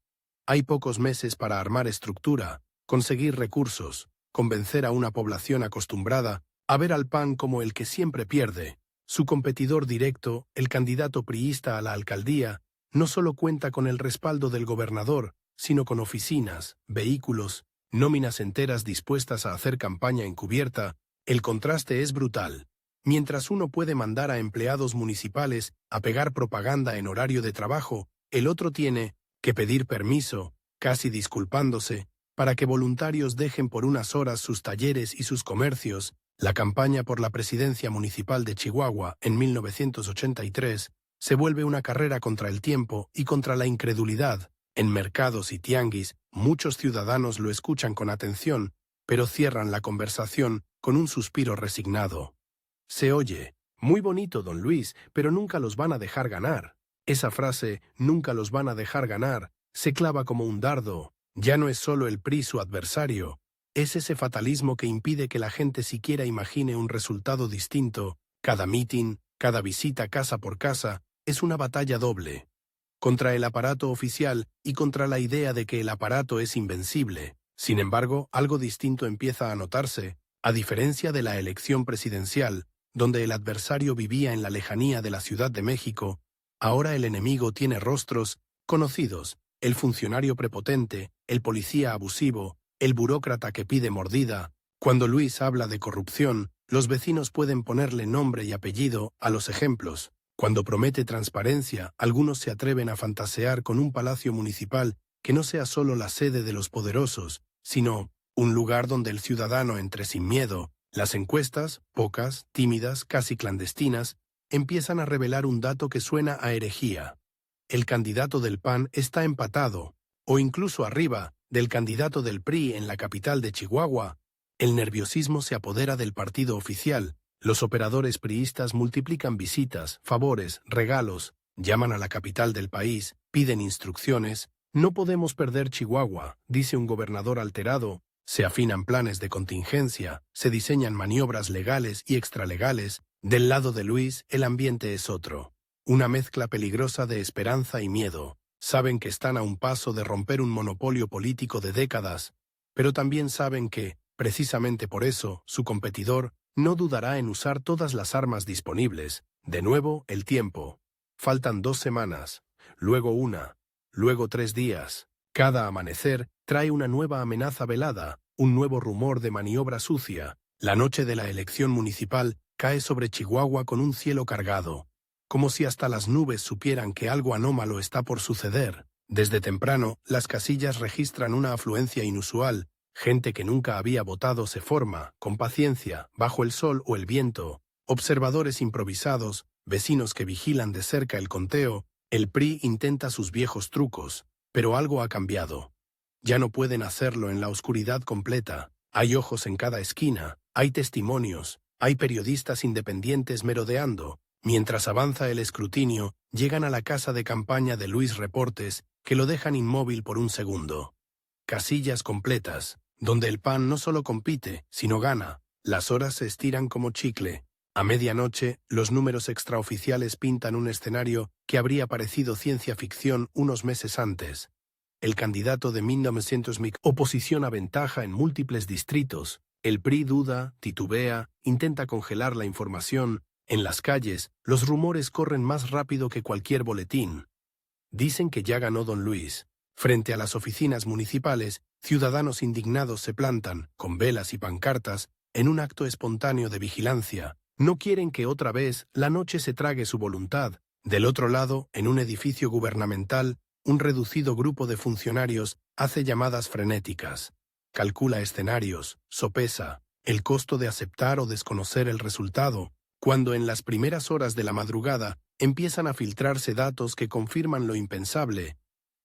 S1: Hay pocos meses para armar estructura, conseguir recursos, convencer a una población acostumbrada a ver al PAN como el que siempre pierde. Su competidor directo, el candidato priista a la alcaldía, no solo cuenta con el respaldo del gobernador, sino con oficinas, vehículos, nóminas enteras dispuestas a hacer campaña encubierta. El contraste es brutal. Mientras uno puede mandar a empleados municipales a pegar propaganda en horario de trabajo, el otro tiene que pedir permiso, casi disculpándose, para que voluntarios dejen por unas horas sus talleres y sus comercios. La campaña por la presidencia municipal de Chihuahua en 1983 se vuelve una carrera contra el tiempo y contra la incredulidad. En mercados y tianguis, muchos ciudadanos lo escuchan con atención, pero cierran la conversación con un suspiro resignado. Se oye, muy bonito, don Luis, pero nunca los van a dejar ganar. Esa frase, nunca los van a dejar ganar, se clava como un dardo. Ya no es solo el PRI su adversario, es ese fatalismo que impide que la gente siquiera imagine un resultado distinto. Cada mitin, cada visita casa por casa, es una batalla doble. Contra el aparato oficial y contra la idea de que el aparato es invencible. Sin embargo, algo distinto empieza a notarse, a diferencia de la elección presidencial, donde el adversario vivía en la lejanía de la Ciudad de México, ahora el enemigo tiene rostros conocidos, el funcionario prepotente, el policía abusivo, el burócrata que pide mordida. Cuando Luis habla de corrupción, los vecinos pueden ponerle nombre y apellido a los ejemplos. Cuando promete transparencia, algunos se atreven a fantasear con un palacio municipal que no sea solo la sede de los poderosos, sino un lugar donde el ciudadano entre sin miedo. Las encuestas, pocas, tímidas, casi clandestinas, empiezan a revelar un dato que suena a herejía. El candidato del PAN está empatado, o incluso arriba, del candidato del PRI en la capital de Chihuahua. El nerviosismo se apodera del partido oficial. Los operadores priistas multiplican visitas, favores, regalos, llaman a la capital del país, piden instrucciones. No podemos perder Chihuahua, dice un gobernador alterado. Se afinan planes de contingencia, se diseñan maniobras legales y extralegales. Del lado de Luis, el ambiente es otro. Una mezcla peligrosa de esperanza y miedo. Saben que están a un paso de romper un monopolio político de décadas, pero también saben que, precisamente por eso, su competidor no dudará en usar todas las armas disponibles. De nuevo, el tiempo. Faltan 2 semanas, luego 1, luego 3 días. Cada amanecer trae una nueva amenaza velada, un nuevo rumor de maniobra sucia. La noche de la elección municipal cae sobre Chihuahua con un cielo cargado, como si hasta las nubes supieran que algo anómalo está por suceder. Desde temprano, las casillas registran una afluencia inusual. Gente que nunca había votado se forma, con paciencia, bajo el sol o el viento. Observadores improvisados, vecinos que vigilan de cerca el conteo. El PRI intenta sus viejos trucos, pero algo ha cambiado. Ya no pueden hacerlo en la oscuridad completa. Hay ojos en cada esquina, hay testimonios, hay periodistas independientes merodeando. Mientras avanza el escrutinio, llegan a la casa de campaña de Luis Reportes, que lo dejan inmóvil por un segundo. Casillas completas, donde el PAN no solo compite, sino gana. Las horas se estiran como chicle. A medianoche, los números extraoficiales pintan un escenario que habría parecido ciencia ficción unos meses antes. El candidato de 1900 oposición aventaja en múltiples distritos. El PRI duda, titubea, intenta congelar la información. En las calles, los rumores corren más rápido que cualquier boletín. Dicen que ya ganó don Luis. Frente a las oficinas municipales, ciudadanos indignados se plantan, con velas y pancartas, en un acto espontáneo de vigilancia. No quieren que otra vez la noche se trague su voluntad. Del otro lado, en un edificio gubernamental, un reducido grupo de funcionarios hace llamadas frenéticas. Calcula escenarios, sopesa el costo de aceptar o desconocer el resultado, cuando en las primeras horas de la madrugada empiezan a filtrarse datos que confirman lo impensable.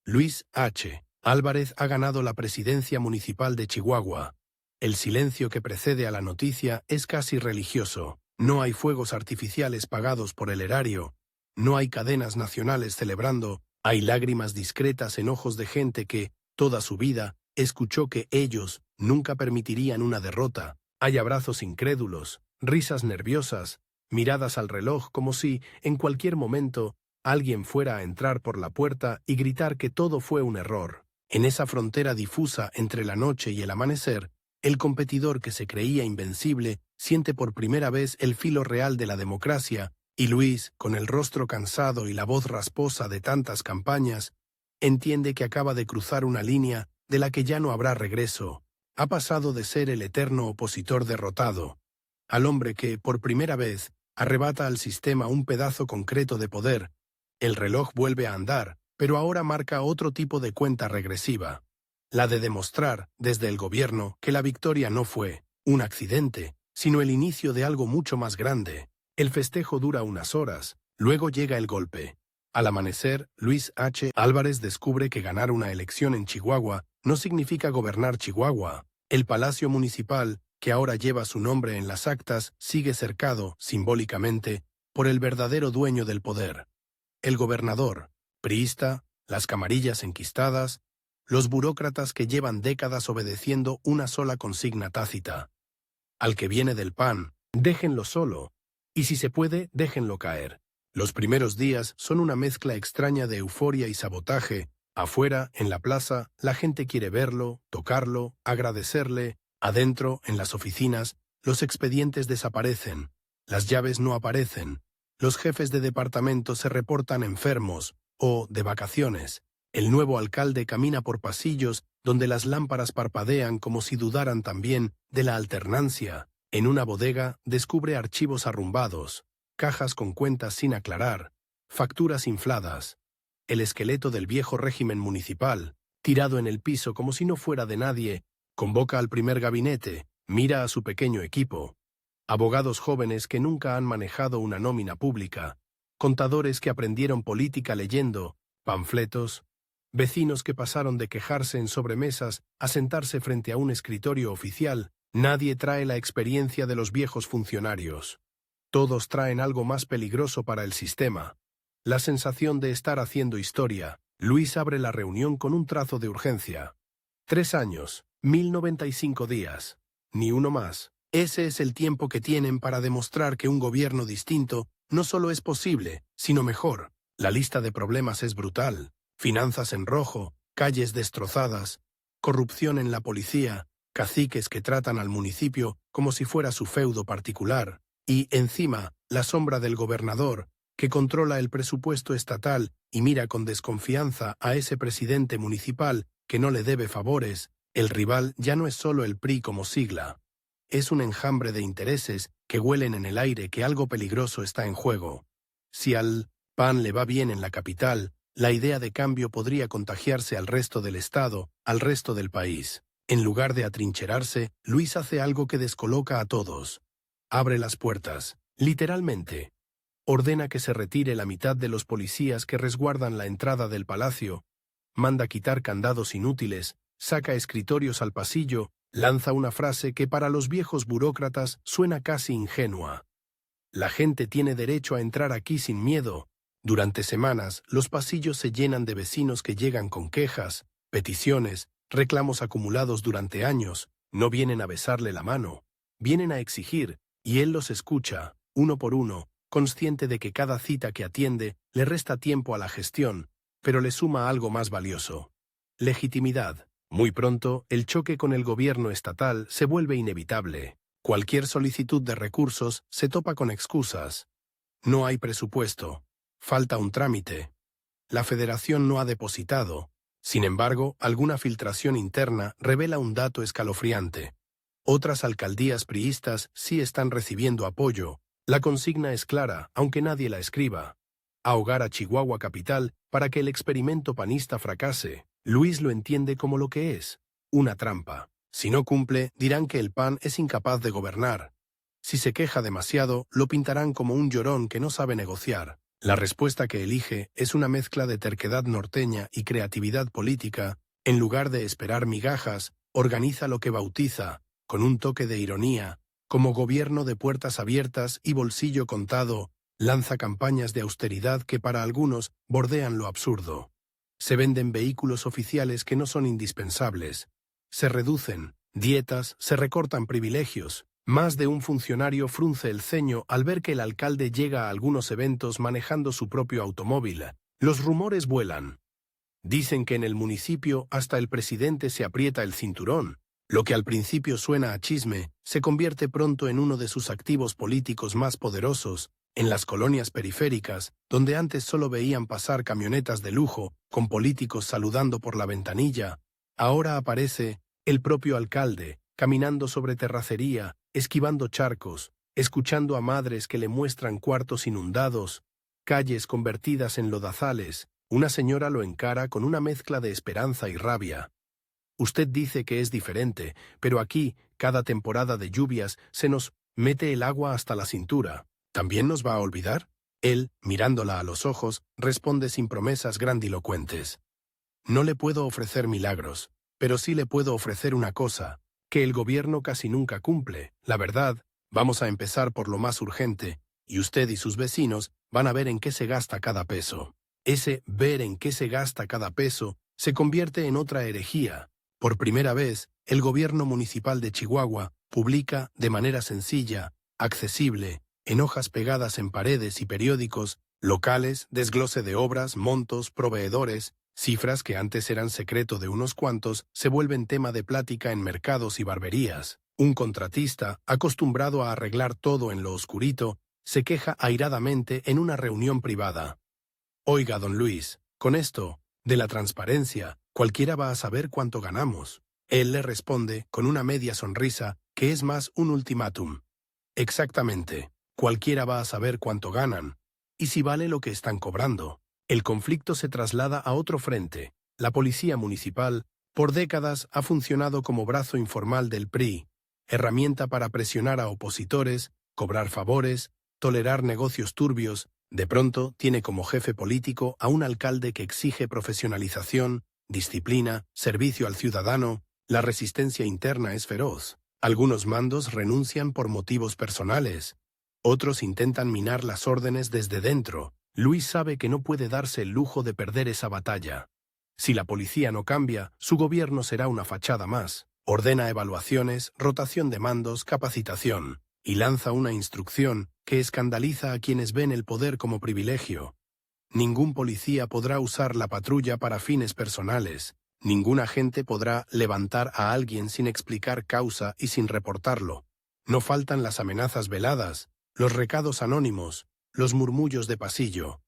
S1: Luis H. Álvarez ha ganado la presidencia municipal de Chihuahua. El silencio que precede a la noticia es casi religioso. No hay fuegos artificiales pagados por el erario. No hay cadenas nacionales celebrando. Hay lágrimas discretas en ojos de gente que, toda su vida, escuchó que ellos nunca permitirían una derrota. Hay abrazos incrédulos, risas nerviosas, miradas al reloj como si, en cualquier momento, alguien fuera a entrar por la puerta y gritar que todo fue un error. En esa frontera difusa entre la noche y el amanecer, el competidor que se creía invencible siente por primera vez el filo real de la democracia, y Luis, con el rostro cansado y la voz rasposa de tantas campañas, entiende que acaba de cruzar una línea de la que ya no habrá regreso. Ha pasado de ser el eterno opositor derrotado, al hombre que, por primera vez, arrebata al sistema un pedazo concreto de poder. El reloj vuelve a andar, pero ahora marca otro tipo de cuenta regresiva. La de demostrar, desde el gobierno, que la victoria no fue un accidente, sino el inicio de algo mucho más grande. El festejo dura unas horas, luego llega el golpe. Al amanecer, Luis H. Álvarez descubre que ganar una elección en Chihuahua no significa gobernar Chihuahua. El Palacio Municipal, que ahora lleva su nombre en las actas, sigue cercado, simbólicamente, por el verdadero dueño del poder. El gobernador, priista, las camarillas enquistadas, los burócratas que llevan décadas obedeciendo una sola consigna tácita. Al que viene del PAN, déjenlo solo, y si se puede, déjenlo caer. Los primeros días son una mezcla extraña de euforia y sabotaje. Afuera, en la plaza, la gente quiere verlo, tocarlo, agradecerle. Adentro, en las oficinas, los expedientes desaparecen, las llaves no aparecen, los jefes de departamento se reportan enfermos o de vacaciones. El nuevo alcalde camina por pasillos donde las lámparas parpadean como si dudaran también de la alternancia. En una bodega descubre archivos arrumbados, cajas con cuentas sin aclarar, facturas infladas. El esqueleto del viejo régimen municipal, tirado en el piso como si no fuera de nadie, convoca al primer gabinete, mira a su pequeño equipo. Abogados jóvenes que nunca han manejado una nómina pública, contadores que aprendieron política leyendo, panfletos, vecinos que pasaron de quejarse en sobremesas a sentarse frente a un escritorio oficial. Nadie trae la experiencia de los viejos funcionarios. Todos traen algo más peligroso para el sistema. La sensación de estar haciendo historia. Luis abre la reunión con un trazo de urgencia. 3 años, 1095 días. Ni uno más. Ese es el tiempo que tienen para demostrar que un gobierno distinto no solo es posible, sino mejor. La lista de problemas es brutal. Finanzas en rojo, calles destrozadas, corrupción en la policía, caciques que tratan al municipio como si fuera su feudo particular, y, encima, la sombra del gobernador, que controla el presupuesto estatal y mira con desconfianza a ese presidente municipal que no le debe favores. El rival ya no es solo el PRI como sigla. Es un enjambre de intereses que huelen en el aire que algo peligroso está en juego. Si al PAN le va bien en la capital, la idea de cambio podría contagiarse al resto del Estado, al resto del país. En lugar de atrincherarse, Luis hace algo que descoloca a todos. Abre las puertas, literalmente. Ordena que se retire la mitad de los policías que resguardan la entrada del palacio, manda quitar candados inútiles, saca escritorios al pasillo, lanza una frase que para los viejos burócratas suena casi ingenua. La gente tiene derecho a entrar aquí sin miedo. Durante semanas, los pasillos se llenan de vecinos que llegan con quejas, peticiones, reclamos acumulados durante años. No vienen a besarle la mano, vienen a exigir, y él los escucha. uno por uno, consciente de que cada cita que atiende le resta tiempo a la gestión, pero le suma algo más valioso: legitimidad. Muy pronto, el choque con el gobierno estatal se vuelve inevitable. Cualquier solicitud de recursos se topa con excusas. No hay presupuesto. Falta un trámite. La Federación no ha depositado. Sin embargo, alguna filtración interna revela un dato escalofriante. Otras alcaldías priistas sí están recibiendo apoyo. La consigna es clara, aunque nadie la escriba: ahogar a Chihuahua Capital para que el experimento panista fracase. Luis lo entiende como lo que es: una trampa. Si no cumple, dirán que el PAN es incapaz de gobernar. Si se queja demasiado, lo pintarán como un llorón que no sabe negociar. La respuesta que elige es una mezcla de terquedad norteña y creatividad política. En lugar de esperar migajas, organiza lo que bautiza, con un toque de ironía, como gobierno de puertas abiertas y bolsillo contado. Lanza campañas de austeridad que para algunos bordean lo absurdo. Se venden vehículos oficiales que no son indispensables. Se reducen dietas, se recortan privilegios. Más de un funcionario frunce el ceño al ver que el alcalde llega a algunos eventos manejando su propio automóvil. Los rumores vuelan. Dicen que en el municipio hasta el presidente se aprieta el cinturón. Lo que al principio suena a chisme, se convierte pronto en uno de sus activos políticos más poderosos. En las colonias periféricas, donde antes solo veían pasar camionetas de lujo, con políticos saludando por la ventanilla, ahora aparece el propio alcalde, caminando sobre terracería, esquivando charcos, escuchando a madres que le muestran cuartos inundados, calles convertidas en lodazales. Una señora lo encara con una mezcla de esperanza y rabia. Usted dice que es diferente, pero aquí, cada temporada de lluvias, se nos mete el agua hasta la cintura. ¿También nos va a olvidar? Él, mirándola a los ojos, responde sin promesas grandilocuentes: no le puedo ofrecer milagros, pero sí le puedo ofrecer una cosa, que el gobierno casi nunca cumple. La verdad, vamos a empezar por lo más urgente, y usted y sus vecinos van a ver en qué se gasta cada peso. Ese ver en qué se gasta cada peso se convierte en otra herejía. Por primera vez, el gobierno municipal de Chihuahua publica, de manera sencilla, accesible, en hojas pegadas en paredes y periódicos locales, desglose de obras, montos, proveedores. Cifras que antes eran secreto de unos cuantos se vuelven tema de plática en mercados y barberías. Un contratista, acostumbrado a arreglar todo en lo oscurito, se queja airadamente en una reunión privada: oiga, don Luis, con esto de la transparencia, cualquiera va a saber cuánto ganamos. Él le responde, con una media sonrisa, que es más un ultimátum: exactamente, cualquiera va a saber cuánto ganan, y si vale lo que están cobrando. El conflicto se traslada a otro frente. La policía municipal, por décadas, ha funcionado como brazo informal del PRI, herramienta para presionar a opositores, cobrar favores, tolerar negocios turbios. De pronto, tiene como jefe político a un alcalde que exige profesionalización, disciplina, servicio al ciudadano. La resistencia interna es feroz. Algunos mandos renuncian por motivos personales. Otros intentan minar las órdenes desde dentro. Luis sabe que no puede darse el lujo de perder esa batalla. Si la policía no cambia, su gobierno será una fachada más. Ordena evaluaciones, rotación de mandos, capacitación, y lanza una instrucción que escandaliza a quienes ven el poder como privilegio. Ningún policía podrá usar la patrulla para fines personales. Ningún agente podrá levantar a alguien sin explicar causa y sin reportarlo. No faltan las amenazas veladas, los recados anónimos, los murmullos de pasillo.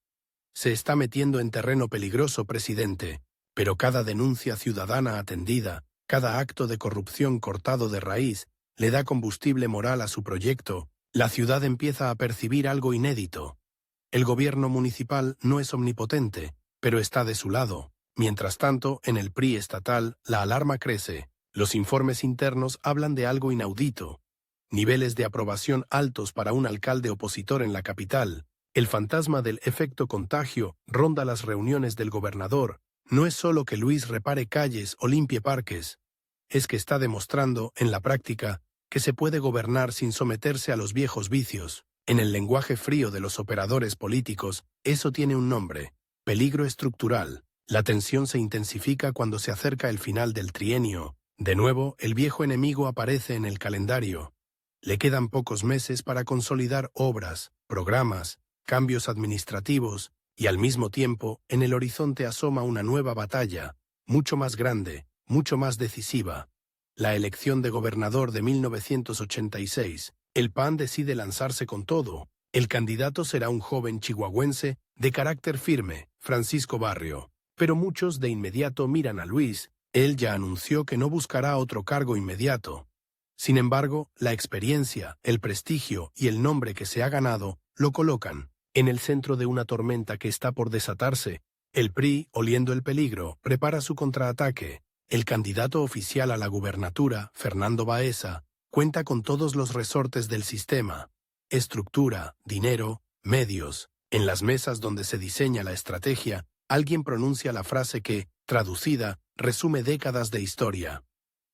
S1: Se está metiendo en terreno peligroso, presidente, pero cada denuncia ciudadana atendida, cada acto de corrupción cortado de raíz, le da combustible moral a su proyecto. La ciudad empieza a percibir algo inédito. El gobierno municipal no es omnipotente, pero está de su lado. Mientras tanto, en el PRI estatal, la alarma crece. Los informes internos hablan de algo inaudito. Niveles de aprobación altos para un alcalde opositor en la capital. El fantasma del efecto contagio ronda las reuniones del gobernador. No es solo que Luis repare calles o limpie parques. Es que está demostrando, en la práctica, que se puede gobernar sin someterse a los viejos vicios. En el lenguaje frío de los operadores políticos, eso tiene un nombre: peligro estructural. La tensión se intensifica cuando se acerca el final del trienio. De nuevo, el viejo enemigo aparece en el calendario. Le quedan pocos meses para consolidar obras, programas, cambios administrativos, y al mismo tiempo, en el horizonte asoma una nueva batalla, mucho más grande, mucho más decisiva. La elección de gobernador de 1986. El PAN decide lanzarse con todo. El candidato será un joven chihuahuense de carácter firme, Francisco Barrio. Pero muchos de inmediato miran a Luis. Él ya anunció que no buscará otro cargo inmediato. Sin embargo, la experiencia, el prestigio y el nombre que se ha ganado lo colocan en el centro de una tormenta que está por desatarse. El PRI, oliendo el peligro, prepara su contraataque. El candidato oficial a la gubernatura, Fernando Baeza, cuenta con todos los resortes del sistema: estructura, dinero, medios. En las mesas donde se diseña la estrategia, alguien pronuncia la frase que, traducida, resume décadas de historia.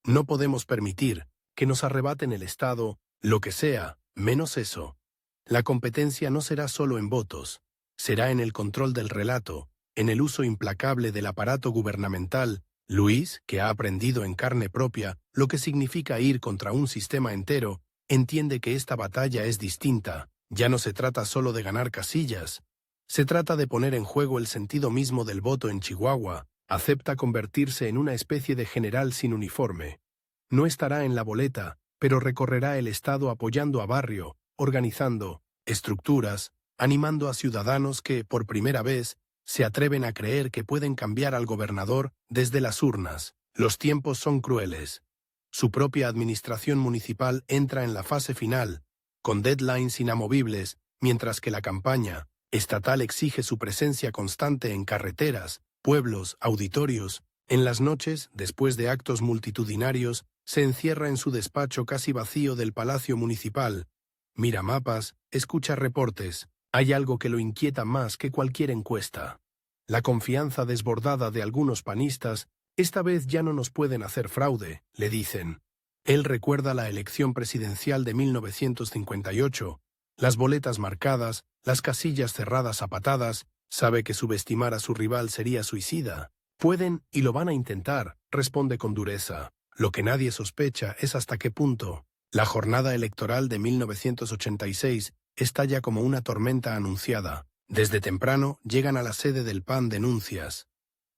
S1: No podemos permitir que nos arrebaten el Estado, lo que sea, menos eso. La competencia no será solo en votos, será en el control del relato, en el uso implacable del aparato gubernamental. Luis, que ha aprendido en carne propia lo que significa ir contra un sistema entero, entiende que esta batalla es distinta. Ya no se trata solo de ganar casillas, se trata de poner en juego el sentido mismo del voto en Chihuahua. Acepta convertirse en una especie de general sin uniforme. No estará en la boleta, pero recorrerá el estado apoyando a Barrio, organizando estructuras, animando a ciudadanos que, por primera vez, se atreven a creer que pueden cambiar al gobernador desde las urnas. Los tiempos son crueles. Su propia administración municipal entra en la fase final, con deadlines inamovibles, mientras que la campaña estatal exige su presencia constante en carreteras, pueblos, auditorios. En las noches, después de actos multitudinarios, se encierra en su despacho casi vacío del Palacio Municipal. Mira mapas, escucha reportes. Hay algo que lo inquieta más que cualquier encuesta. La confianza desbordada de algunos panistas. Esta vez ya no nos pueden hacer fraude, le dicen. Él recuerda la elección presidencial de 1958, las boletas marcadas, las casillas cerradas a patadas. Sabe que subestimar a su rival sería suicida. Pueden y lo van a intentar, responde con dureza. Lo que nadie sospecha es hasta qué punto. La jornada electoral de 1986 estalla como una tormenta anunciada. Desde temprano llegan a la sede del PAN denuncias.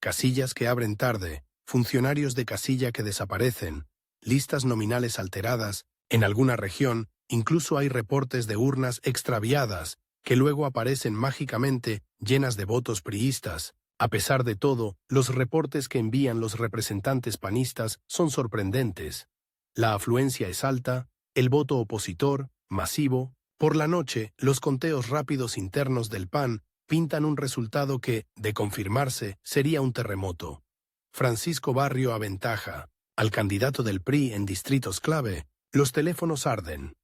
S1: Casillas que abren tarde, funcionarios de casilla que desaparecen, listas nominales alteradas. En alguna región, incluso hay reportes de urnas extraviadas, que luego aparecen mágicamente llenas de votos priistas. A pesar de todo, los reportes que envían los representantes panistas son sorprendentes. La afluencia es alta, el voto opositor, masivo. Por la noche, los conteos rápidos internos del PAN pintan un resultado que, de confirmarse, sería un terremoto. Francisco Barrio aventaja al candidato del PRI en distritos clave. Los teléfonos arden.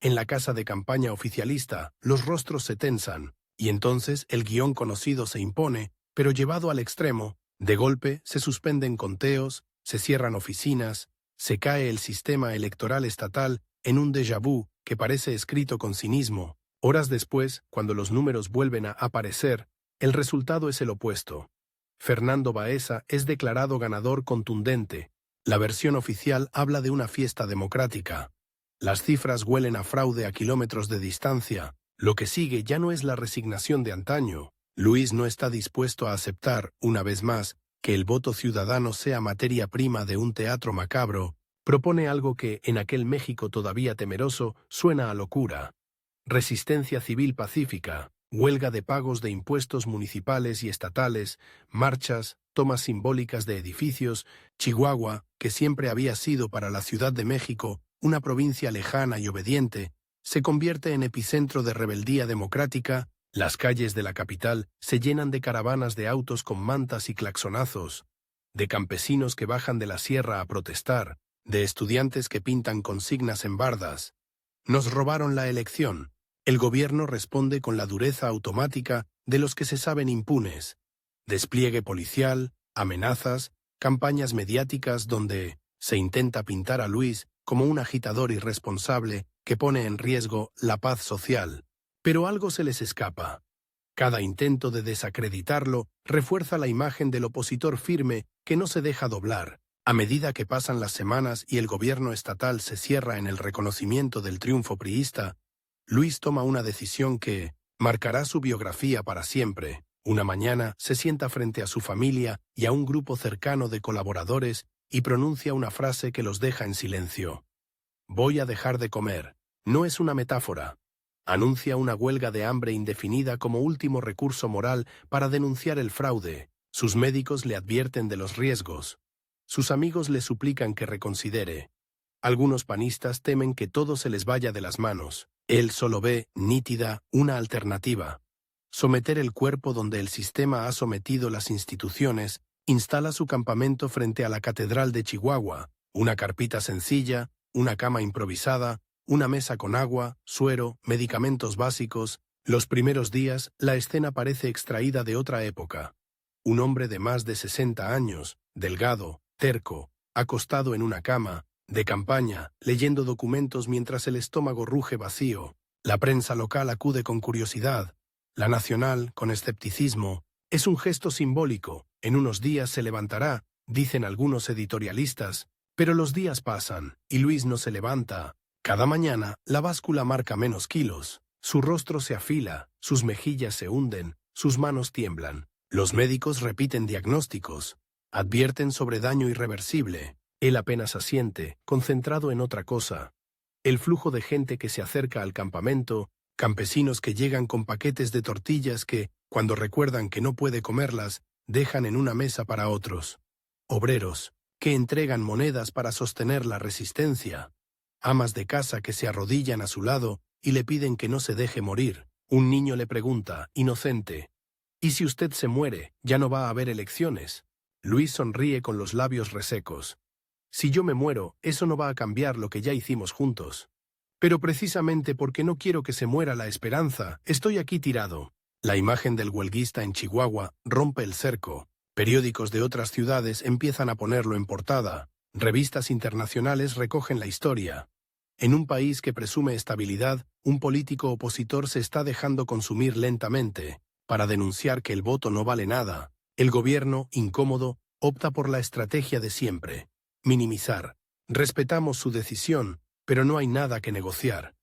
S1: En la casa de campaña oficialista, los rostros se tensan, y entonces el guión conocido se impone, pero llevado al extremo. De golpe se suspenden conteos, se cierran oficinas, se cae el sistema electoral estatal en un déjà vu que parece escrito con cinismo. Horas después, cuando los números vuelven a aparecer, el resultado es el opuesto. Fernando Baeza es declarado ganador contundente. La versión oficial habla de una fiesta democrática. Las cifras huelen a fraude a kilómetros de distancia. Lo que sigue ya no es la resignación de antaño. Luis no está dispuesto a aceptar, una vez más, que el voto ciudadano sea materia prima de un teatro macabro. Propone algo que, en aquel México todavía temeroso, suena a locura. Resistencia civil pacífica, huelga de pagos de impuestos municipales y estatales, marchas, tomas simbólicas de edificios. Chihuahua, que siempre había sido para la Ciudad de México una provincia lejana y obediente, se convierte en epicentro de rebeldía democrática. Las calles de la capital se llenan de caravanas de autos con mantas y claxonazos, de campesinos que bajan de la sierra a protestar, de estudiantes que pintan consignas en bardas. Nos robaron la elección. El gobierno responde con la dureza automática de los que se saben impunes. Despliegue policial, amenazas, campañas mediáticas donde se intenta pintar a Luis como un agitador irresponsable que pone en riesgo la paz social. Pero algo se les escapa. Cada intento de desacreditarlo refuerza la imagen del opositor firme que no se deja doblar. A medida que pasan las semanas y el gobierno estatal se cierra en el reconocimiento del triunfo priista, Luis toma una decisión que marcará su biografía para siempre. Una mañana se sienta frente a su familia y a un grupo cercano de colaboradores y pronuncia una frase que los deja en silencio. Voy a dejar de comer. No es una metáfora. Anuncia una huelga de hambre indefinida como último recurso moral para denunciar el fraude. Sus médicos le advierten de los riesgos. Sus amigos le suplican que reconsidere. Algunos panistas temen que todo se les vaya de las manos. Él solo ve, nítida, una alternativa. Someter el cuerpo donde el sistema ha sometido las instituciones. Instala su campamento frente a la Catedral de Chihuahua. Una carpita sencilla, una cama improvisada, una mesa con agua, suero, medicamentos básicos. Los primeros días, la escena parece extraída de otra época. Un hombre de más de 60 años, delgado, terco, acostado en una cama, de campaña, leyendo documentos mientras el estómago ruge vacío. La prensa local acude con curiosidad. La nacional, con escepticismo. Es un gesto simbólico. En unos días se levantará, dicen algunos editorialistas. Pero los días pasan, y Luis no se levanta. Cada mañana, la báscula marca menos kilos. Su rostro se afila, sus mejillas se hunden, sus manos tiemblan. Los médicos repiten diagnósticos. Advierten sobre daño irreversible. Él apenas asiente, concentrado en otra cosa. El flujo de gente que se acerca al campamento, campesinos que llegan con paquetes de tortillas que, cuando recuerdan que no puede comerlas, dejan en una mesa para otros. Obreros, que entregan monedas para sostener la resistencia. Amas de casa que se arrodillan a su lado y le piden que no se deje morir. Un niño le pregunta, inocente, ¿y si usted se muere, ya no va a haber elecciones? Luis sonríe con los labios resecos. Si yo me muero, eso no va a cambiar lo que ya hicimos juntos. Pero precisamente porque no quiero que se muera la esperanza, estoy aquí tirado. La imagen del huelguista en Chihuahua rompe el cerco. Periódicos de otras ciudades empiezan a ponerlo en portada. Revistas internacionales recogen la historia. En un país que presume estabilidad, un político opositor se está dejando consumir lentamente. Para denunciar que el voto no vale nada, el gobierno, incómodo, opta por la estrategia de siempre. Minimizar. Respetamos su decisión, pero no hay nada que negociar.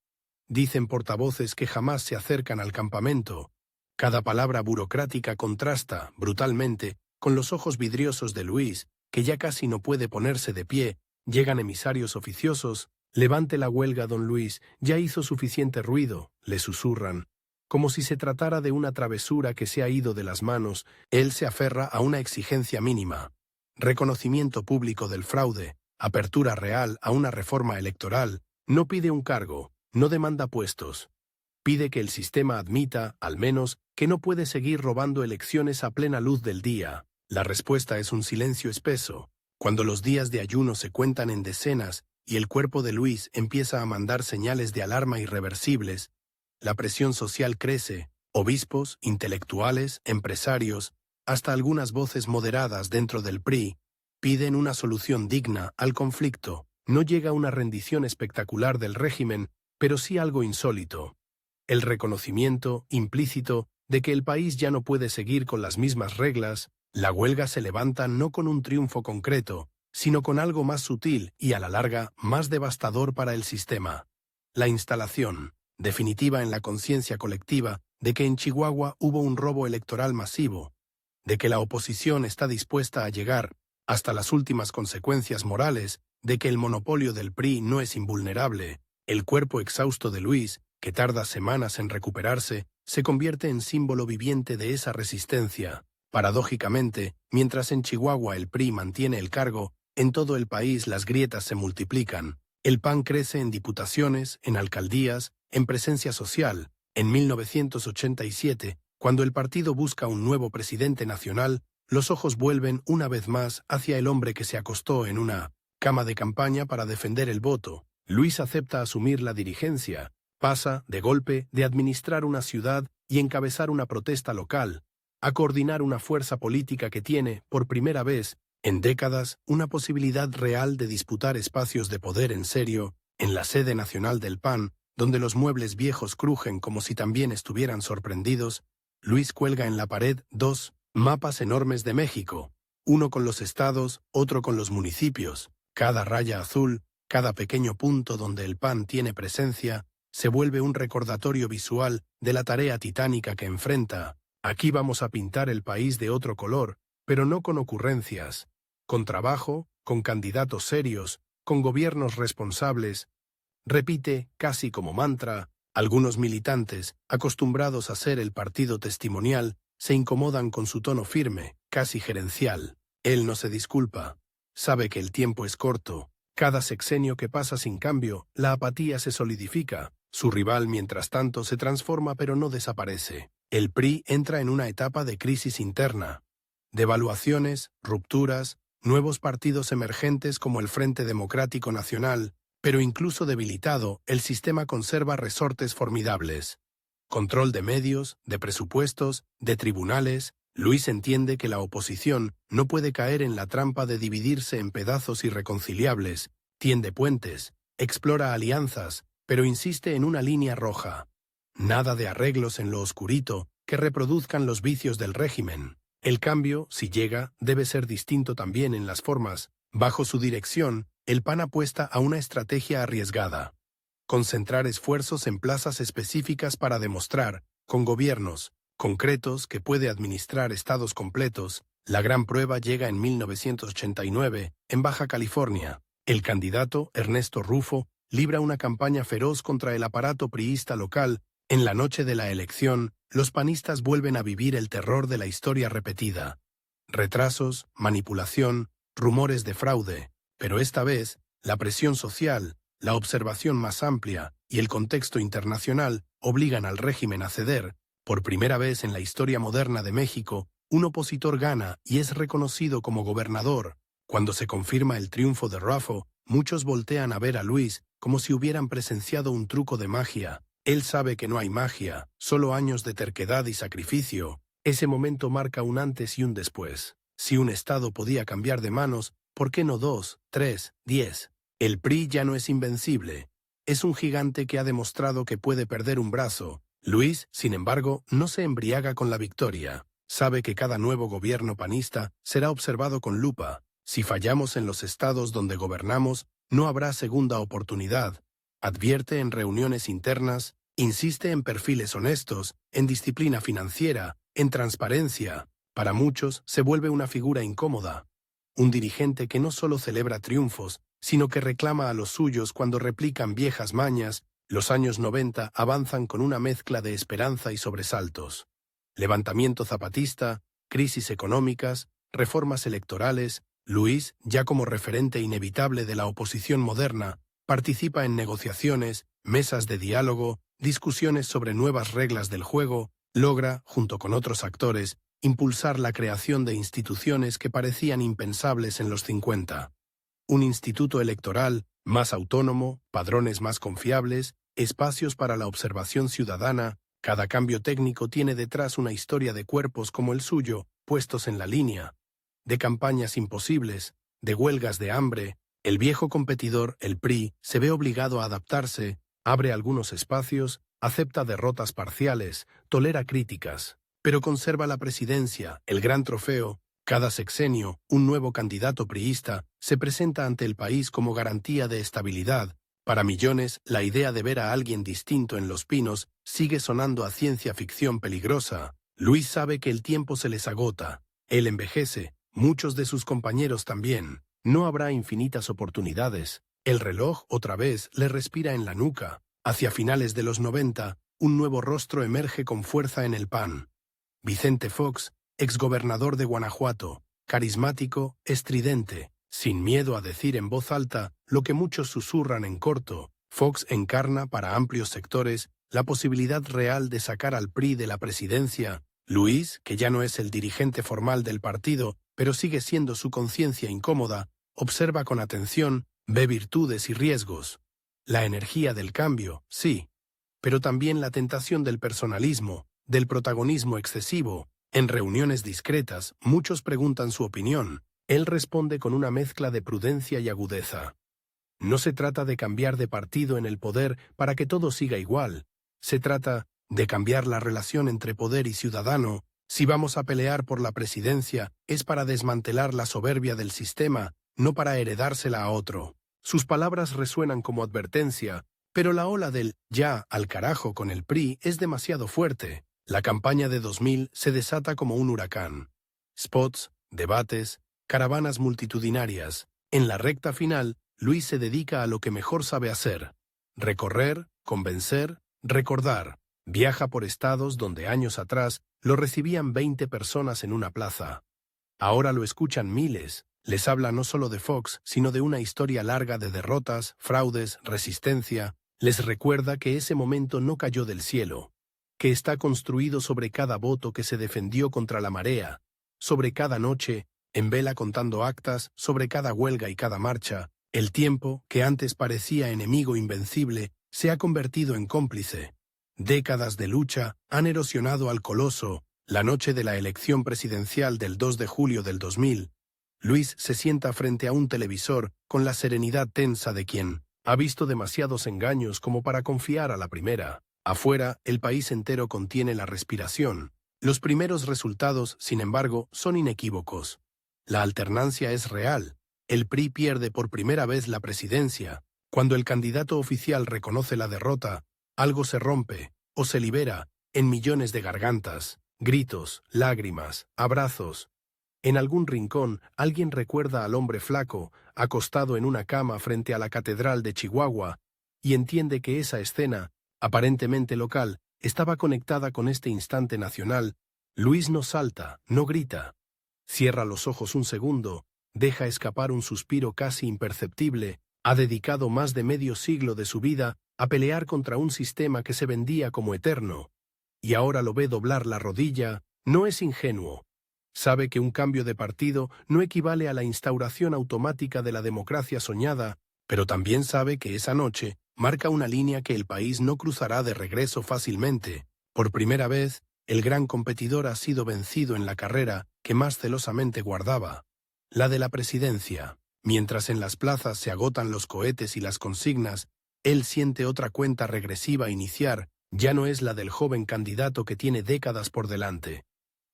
S1: Dicen portavoces que jamás se acercan al campamento. Cada palabra burocrática contrasta, brutalmente, con los ojos vidriosos de Luis, que ya casi no puede ponerse de pie. Llegan emisarios oficiosos. Levante la huelga, don Luis, ya hizo suficiente ruido, le susurran. Como si se tratara de una travesura que se ha ido de las manos, él se aferra a una exigencia mínima. Reconocimiento público del fraude, apertura real a una reforma electoral. No pide un cargo, no demanda puestos. Pide que el sistema admita, al menos, que no puede seguir robando elecciones a plena luz del día. La respuesta es un silencio espeso. Cuando los días de ayuno se cuentan en decenas y el cuerpo de Luis empieza a mandar señales de alarma irreversibles, la presión social crece. Obispos, intelectuales, empresarios, hasta algunas voces moderadas dentro del PRI, piden una solución digna al conflicto. No llega una rendición espectacular del régimen, pero sí algo insólito. El reconocimiento, implícito, de que el país ya no puede seguir con las mismas reglas. La huelga se levanta no con un triunfo concreto, sino con algo más sutil y, a la larga, más devastador para el sistema. La instalación, definitiva en la conciencia colectiva, de que en Chihuahua hubo un robo electoral masivo, de que la oposición está dispuesta a llegar hasta las últimas consecuencias morales, de que el monopolio del PRI no es invulnerable. El cuerpo exhausto de Luis, que tarda semanas en recuperarse, se convierte en símbolo viviente de esa resistencia. Paradójicamente, mientras en Chihuahua el PRI mantiene el cargo, en todo el país las grietas se multiplican. El PAN crece en diputaciones, en alcaldías, en presencia social. En 1987, cuando el partido busca un nuevo presidente nacional, los ojos vuelven una vez más hacia el hombre que se acostó en una cama de campaña para defender el voto. Luis acepta asumir la dirigencia. Pasa, de golpe, de administrar una ciudad y encabezar una protesta local, a coordinar una fuerza política que tiene, por primera vez, en décadas, una posibilidad real de disputar espacios de poder en serio, en la sede nacional del PAN, donde los muebles viejos crujen como si también estuvieran sorprendidos. Luis cuelga en la pared 2 mapas enormes de México. Uno con los estados, otro con los municipios. Cada raya azul, cada pequeño punto donde el PAN tiene presencia, se vuelve un recordatorio visual de la tarea titánica que enfrenta. Aquí vamos a pintar el país de otro color, pero no con ocurrencias, con trabajo, con candidatos serios, con gobiernos responsables. Repite, casi como mantra. Algunos militantes, acostumbrados a ser el partido testimonial, se incomodan con su tono firme, casi gerencial. Él no se disculpa. Sabe que el tiempo es corto. Cada sexenio que pasa sin cambio, la apatía se solidifica. Su rival, mientras tanto, se transforma pero no desaparece. El PRI entra en una etapa de crisis interna. Devaluaciones, rupturas, nuevos partidos emergentes como el Frente Democrático Nacional, pero incluso debilitado, el sistema conserva resortes formidables. Control de medios, de presupuestos, de tribunales. Luis entiende que la oposición no puede caer en la trampa de dividirse en pedazos irreconciliables, tiende puentes, explora alianzas, pero insiste en una línea roja. Nada de arreglos en lo oscurito que reproduzcan los vicios del régimen. El cambio, si llega, debe ser distinto también en las formas. Bajo su dirección, el PAN apuesta a una estrategia arriesgada. Concentrar esfuerzos en plazas específicas para demostrar, con gobiernos concretos que puede administrar estados completos. La gran prueba llega en 1989, en Baja California. El candidato, Ernesto Rufo, libra una campaña feroz contra el aparato priista local. En la noche de la elección, los panistas vuelven a vivir el terror de la historia repetida. Retrasos, manipulación, rumores de fraude. Pero esta vez, la presión social, la observación más amplia y el contexto internacional obligan al régimen a ceder. Por primera vez en la historia moderna de México, un opositor gana y es reconocido como gobernador. Cuando se confirma el triunfo de Rufo, muchos voltean a ver a Luis como si hubieran presenciado un truco de magia. Él sabe que no hay magia, solo años de terquedad y sacrificio. Ese momento marca un antes y un después. Si un Estado podía cambiar de manos, ¿por qué no 2, 3, 10? El PRI ya no es invencible. Es un gigante que ha demostrado que puede perder un brazo. Luis, sin embargo, no se embriaga con la victoria. Sabe que cada nuevo gobierno panista será observado con lupa. Si fallamos en los estados donde gobernamos, no habrá segunda oportunidad. Advierte en reuniones internas, insiste en perfiles honestos, en disciplina financiera, en transparencia. Para muchos se vuelve una figura incómoda. Un dirigente que no solo celebra triunfos, sino que reclama a los suyos cuando replican viejas mañas. Los años 90 avanzan con una mezcla de esperanza y sobresaltos. Levantamiento zapatista, crisis económicas, reformas electorales. Luis, ya como referente inevitable de la oposición moderna, participa en negociaciones, mesas de diálogo, discusiones sobre nuevas reglas del juego. Logra, junto con otros actores, impulsar la creación de instituciones que parecían impensables en los 50. Un instituto electoral más autónomo, padrones más confiables, espacios para la observación ciudadana. Cada cambio técnico tiene detrás una historia de cuerpos como el suyo, puestos en la línea, de campañas imposibles, de huelgas de hambre. El viejo competidor, el PRI, se ve obligado a adaptarse, abre algunos espacios, acepta derrotas parciales, tolera críticas, pero conserva la presidencia, el gran trofeo. Cada sexenio, un nuevo candidato priista se presenta ante el país como garantía de estabilidad. Para millones, la idea de ver a alguien distinto en Los Pinos sigue sonando a ciencia ficción peligrosa. Luis sabe que el tiempo se les agota. Él envejece, muchos de sus compañeros también. No habrá infinitas oportunidades. El reloj, otra vez, le respira en la nuca. Hacia finales de los 90, un nuevo rostro emerge con fuerza en el PAN. Vicente Fox, exgobernador de Guanajuato, carismático, estridente, sin miedo a decir en voz alta lo que muchos susurran en corto. Fox encarna para amplios sectores la posibilidad real de sacar al PRI de la presidencia. Luis, que ya no es el dirigente formal del partido, pero sigue siendo su conciencia incómoda, observa con atención, ve virtudes y riesgos. La energía del cambio, sí, pero también la tentación del personalismo, del protagonismo excesivo. En reuniones discretas, muchos preguntan su opinión. Él responde con una mezcla de prudencia y agudeza. No se trata de cambiar de partido en el poder para que todo siga igual. Se trata de cambiar la relación entre poder y ciudadano. Si vamos a pelear por la presidencia, es para desmantelar la soberbia del sistema, no para heredársela a otro. Sus palabras resuenan como advertencia, pero la ola del «ya, al carajo con el PRI» es demasiado fuerte. La campaña de 2000 se desata como un huracán. Spots, debates, caravanas multitudinarias. En la recta final, Luis se dedica a lo que mejor sabe hacer: recorrer, convencer, recordar. Viaja por estados donde años atrás lo recibían 20 personas en una plaza. Ahora lo escuchan miles. Les habla no solo de Fox, sino de una historia larga de derrotas, fraudes, resistencia. Les recuerda que ese momento no cayó del cielo, que está construido sobre cada voto que se defendió contra la marea, sobre cada noche en vela contando actas, sobre cada huelga y cada marcha. El tiempo, que antes parecía enemigo invencible, se ha convertido en cómplice. Décadas de lucha han erosionado al coloso. La noche de la elección presidencial del 2 de julio del 2000, Luis se sienta frente a un televisor con la serenidad tensa de quien ha visto demasiados engaños como para confiar a la primera. Afuera, el país entero contiene la respiración. Los primeros resultados, sin embargo, son inequívocos. La alternancia es real. El PRI pierde por primera vez la presidencia. Cuando el candidato oficial reconoce la derrota, algo se rompe, o se libera, en millones de gargantas, gritos, lágrimas, abrazos. En algún rincón, alguien recuerda al hombre flaco, acostado en una cama frente a la Catedral de Chihuahua, y entiende que esa escena, aparentemente local, estaba conectada con este instante nacional. Luis no salta, no grita. Cierra los ojos un segundo, deja escapar un suspiro casi imperceptible. Ha dedicado más de medio siglo de su vida a pelear contra un sistema que se vendía como eterno. Y ahora lo ve doblar la rodilla. No es ingenuo. Sabe que un cambio de partido no equivale a la instauración automática de la democracia soñada, pero también sabe que esa noche marca una línea que el país no cruzará de regreso fácilmente. Por primera vez, el gran competidor ha sido vencido en la carrera que más celosamente guardaba, la de la presidencia. Mientras en las plazas se agotan los cohetes y las consignas, él siente otra cuenta regresiva iniciar. Ya no es la del joven candidato que tiene décadas por delante.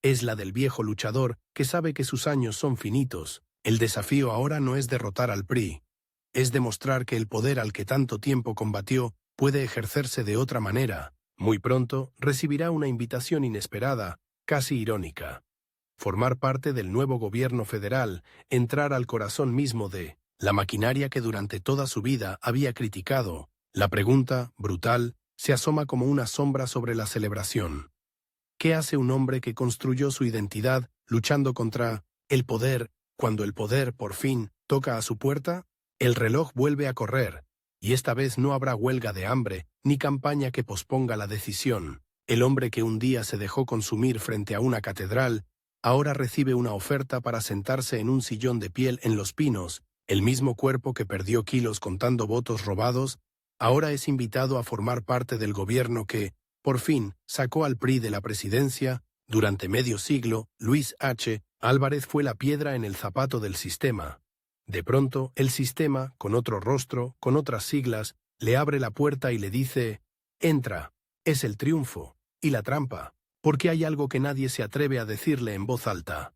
S1: Es la del viejo luchador que sabe que sus años son finitos. El desafío ahora no es derrotar al PRI. Es demostrar que el poder al que tanto tiempo combatió puede ejercerse de otra manera. Muy pronto recibirá una invitación inesperada, casi irónica. Formar parte del nuevo gobierno federal, entrar al corazón mismo de la maquinaria que durante toda su vida había criticado. La pregunta, brutal, se asoma como una sombra sobre la celebración. ¿Qué hace un hombre que construyó su identidad luchando contra el poder cuando el poder, por fin, toca a su puerta? El reloj vuelve a correr, y esta vez no habrá huelga de hambre ni campaña que posponga la decisión. El hombre que un día se dejó consumir frente a una catedral, ahora recibe una oferta para sentarse en un sillón de piel en Los Pinos. El mismo cuerpo que perdió kilos contando votos robados, ahora es invitado a formar parte del gobierno que, por fin, sacó al PRI de la presidencia. Durante medio siglo, Luis H. Álvarez fue la piedra en el zapato del sistema. De pronto, el sistema, con otro rostro, con otras siglas, le abre la puerta y le dice: «Entra». Es el triunfo, y la trampa, porque hay algo que nadie se atreve a decirle en voz alta.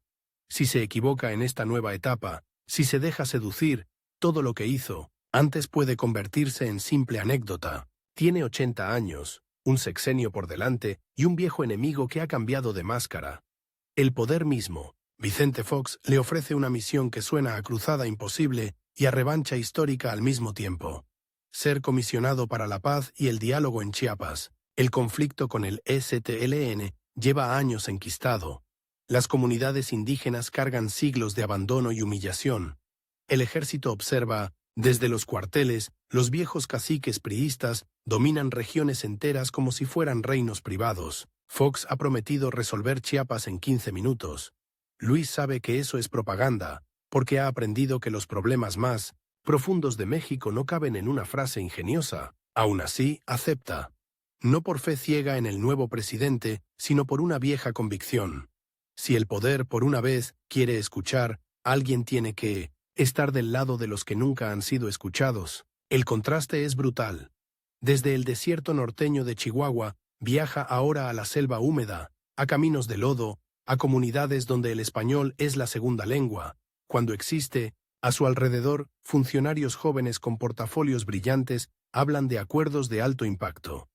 S1: Si se equivoca en esta nueva etapa, si se deja seducir, todo lo que hizo antes puede convertirse en simple anécdota. Tiene 80 años. Un sexenio por delante y un viejo enemigo que ha cambiado de máscara. El poder mismo. Vicente Fox le ofrece una misión que suena a cruzada imposible y a revancha histórica al mismo tiempo. Ser comisionado para la paz y el diálogo en Chiapas. El conflicto con el EZLN lleva años enquistado. Las comunidades indígenas cargan siglos de abandono y humillación. El ejército observa. Desde los cuarteles, los viejos caciques priistas dominan regiones enteras como si fueran reinos privados. Fox ha prometido resolver Chiapas en 15 minutos. Luis sabe que eso es propaganda, porque ha aprendido que los problemas más profundos de México no caben en una frase ingeniosa. Aún así, acepta. No por fe ciega en el nuevo presidente, sino por una vieja convicción. Si el poder, por una vez, quiere escuchar, alguien tiene que estar del lado de los que nunca han sido escuchados. El contraste es brutal. Desde el desierto norteño de Chihuahua, viaja ahora a la selva húmeda, a caminos de lodo, a comunidades donde el español es la segunda lengua, cuando existe, a su alrededor, funcionarios jóvenes con portafolios brillantes hablan de acuerdos de alto impacto.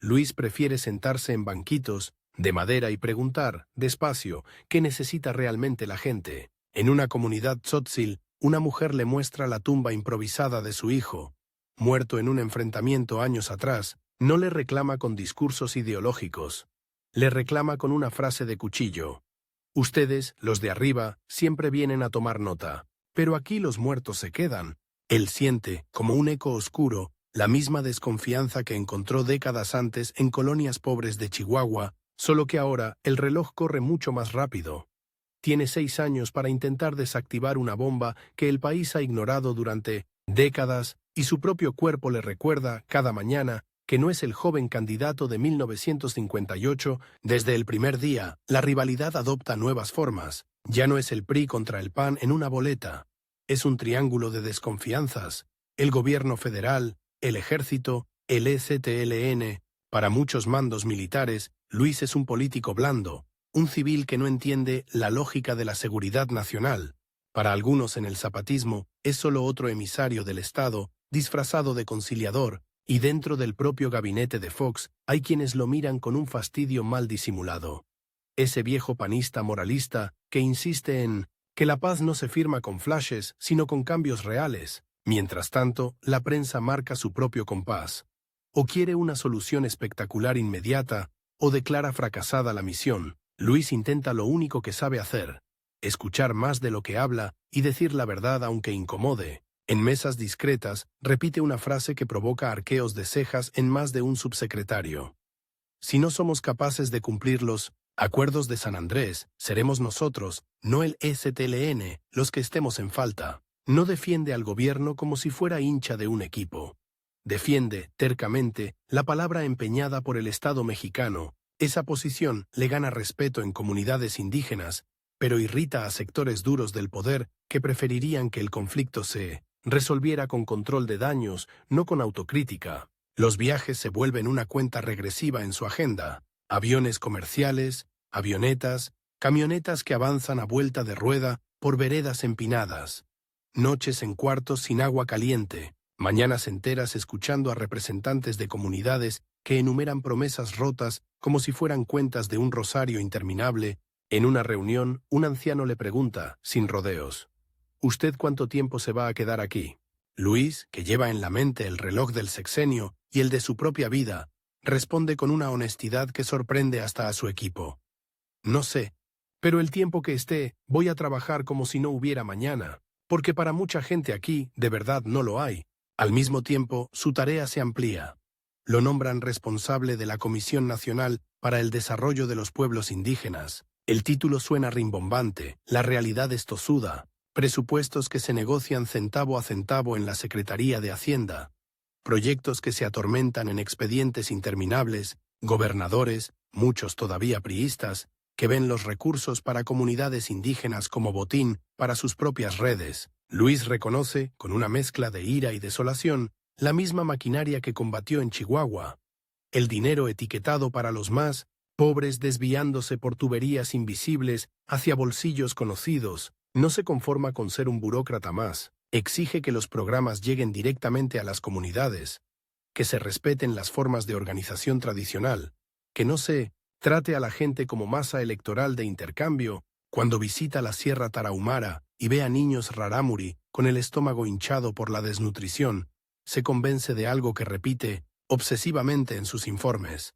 S1: Luis prefiere sentarse en banquitos de madera y preguntar, despacio, qué necesita realmente la gente. En una comunidad tzotzil, una mujer le muestra la tumba improvisada de su hijo, muerto en un enfrentamiento años atrás. No le reclama con discursos ideológicos. Le reclama con una frase de cuchillo. Ustedes, los de arriba, siempre vienen a tomar nota. Pero aquí los muertos se quedan. Él siente, como un eco oscuro, la misma desconfianza que encontró décadas antes en colonias pobres de Chihuahua, solo que ahora el reloj corre mucho más rápido. Tiene 6 años para intentar desactivar una bomba que el país ha ignorado durante décadas, y su propio cuerpo le recuerda, cada mañana, que no es el joven candidato de 1958. Desde el primer día, la rivalidad adopta nuevas formas. Ya no es el PRI contra el PAN en una boleta. Es un triángulo de desconfianzas. El gobierno federal, el ejército, el EZLN. Para muchos mandos militares, Luis es un político blando, un civil que no entiende la lógica de la seguridad nacional. Para algunos en el zapatismo, es solo otro emisario del Estado, disfrazado de conciliador, y dentro del propio gabinete de Fox hay quienes lo miran con un fastidio mal disimulado. Ese viejo panista moralista que insiste en que la paz no se firma con flashes, sino con cambios reales. Mientras tanto, la prensa marca su propio compás. O quiere una solución espectacular inmediata, o declara fracasada la misión. Luis intenta lo único que sabe hacer: escuchar más de lo que habla y decir la verdad aunque incomode. En mesas discretas, repite una frase que provoca arqueos de cejas en más de un subsecretario. Si no somos capaces de cumplir los acuerdos de San Andrés, seremos nosotros, no el EZLN, los que estemos en falta. No defiende al gobierno como si fuera hincha de un equipo. Defiende, tercamente, la palabra empeñada por el Estado mexicano. Esa posición le gana respeto en comunidades indígenas, pero irrita a sectores duros del poder que preferirían que el conflicto se resolviera con control de daños, no con autocrítica. Los viajes se vuelven una cuenta regresiva en su agenda. Aviones comerciales, avionetas, camionetas que avanzan a vuelta de rueda por veredas empinadas. Noches en cuartos sin agua caliente. Mañanas enteras escuchando a representantes de comunidades que enumeran promesas rotas como si fueran cuentas de un rosario interminable. En una reunión, un anciano le pregunta, sin rodeos: ¿Usted cuánto tiempo se va a quedar aquí? Luis, que lleva en la mente el reloj del sexenio y el de su propia vida, responde con una honestidad que sorprende hasta a su equipo. No sé, pero el tiempo que esté, voy a trabajar como si no hubiera mañana, porque para mucha gente aquí, de verdad, no lo hay. Al mismo tiempo, su tarea se amplía. Lo nombran responsable de la Comisión Nacional para el Desarrollo de los Pueblos Indígenas. El título suena rimbombante, la realidad es tosuda. Presupuestos que se negocian centavo a centavo en la Secretaría de Hacienda. Proyectos que se atormentan en expedientes interminables, gobernadores, muchos todavía priistas, que ven los recursos para comunidades indígenas como botín para sus propias redes. Luis reconoce, con una mezcla de ira y desolación, la misma maquinaria que combatió en Chihuahua. El dinero etiquetado para los más pobres desviándose por tuberías invisibles hacia bolsillos conocidos. No se conforma con ser un burócrata más. Exige que los programas lleguen directamente a las comunidades, que se respeten las formas de organización tradicional, que no se trate a la gente como masa electoral de intercambio. Cuando visita la Sierra Tarahumara y ve a niños rarámuri con el estómago hinchado por la desnutrición, se convence de algo que repite obsesivamente en sus informes.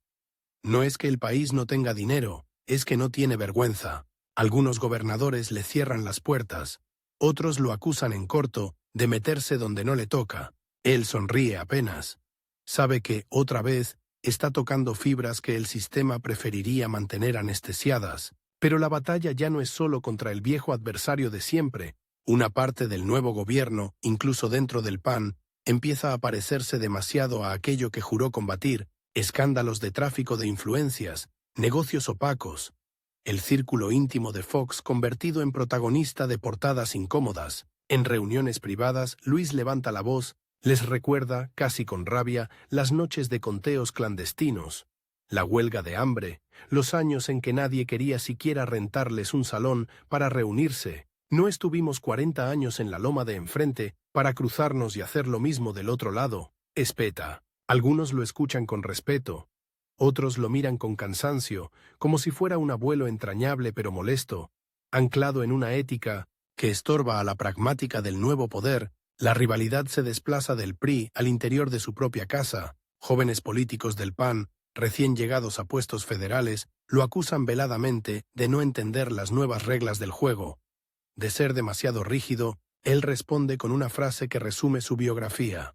S1: No es que el país no tenga dinero, es que no tiene vergüenza. Algunos gobernadores le cierran las puertas, otros lo acusan en corto de meterse donde no le toca. Él sonríe apenas. Sabe que, otra vez, está tocando fibras que el sistema preferiría mantener anestesiadas. Pero la batalla ya no es solo contra el viejo adversario de siempre. Una parte del nuevo gobierno, incluso dentro del PAN, empieza a parecerse demasiado a aquello que juró combatir: escándalos de tráfico de influencias, negocios opacos. El círculo íntimo de Fox convertido en protagonista de portadas incómodas. En reuniones privadas, Luis levanta la voz, les recuerda, casi con rabia, las noches de conteos clandestinos. la huelga de hambre, los años en que nadie quería siquiera rentarles un salón para reunirse. No estuvimos 40 años en la loma de enfrente para cruzarnos y hacer lo mismo del otro lado. Espeta. Algunos lo escuchan con respeto, otros lo miran con cansancio, como si fuera un abuelo entrañable pero molesto, anclado en una ética que estorba a la pragmática del nuevo poder. La rivalidad se desplaza del PRI al interior de su propia casa. Jóvenes políticos del PAN, recién llegados a puestos federales, lo acusan veladamente de no entender las nuevas reglas del juego. De ser demasiado rígido, él responde con una frase que resume su biografía.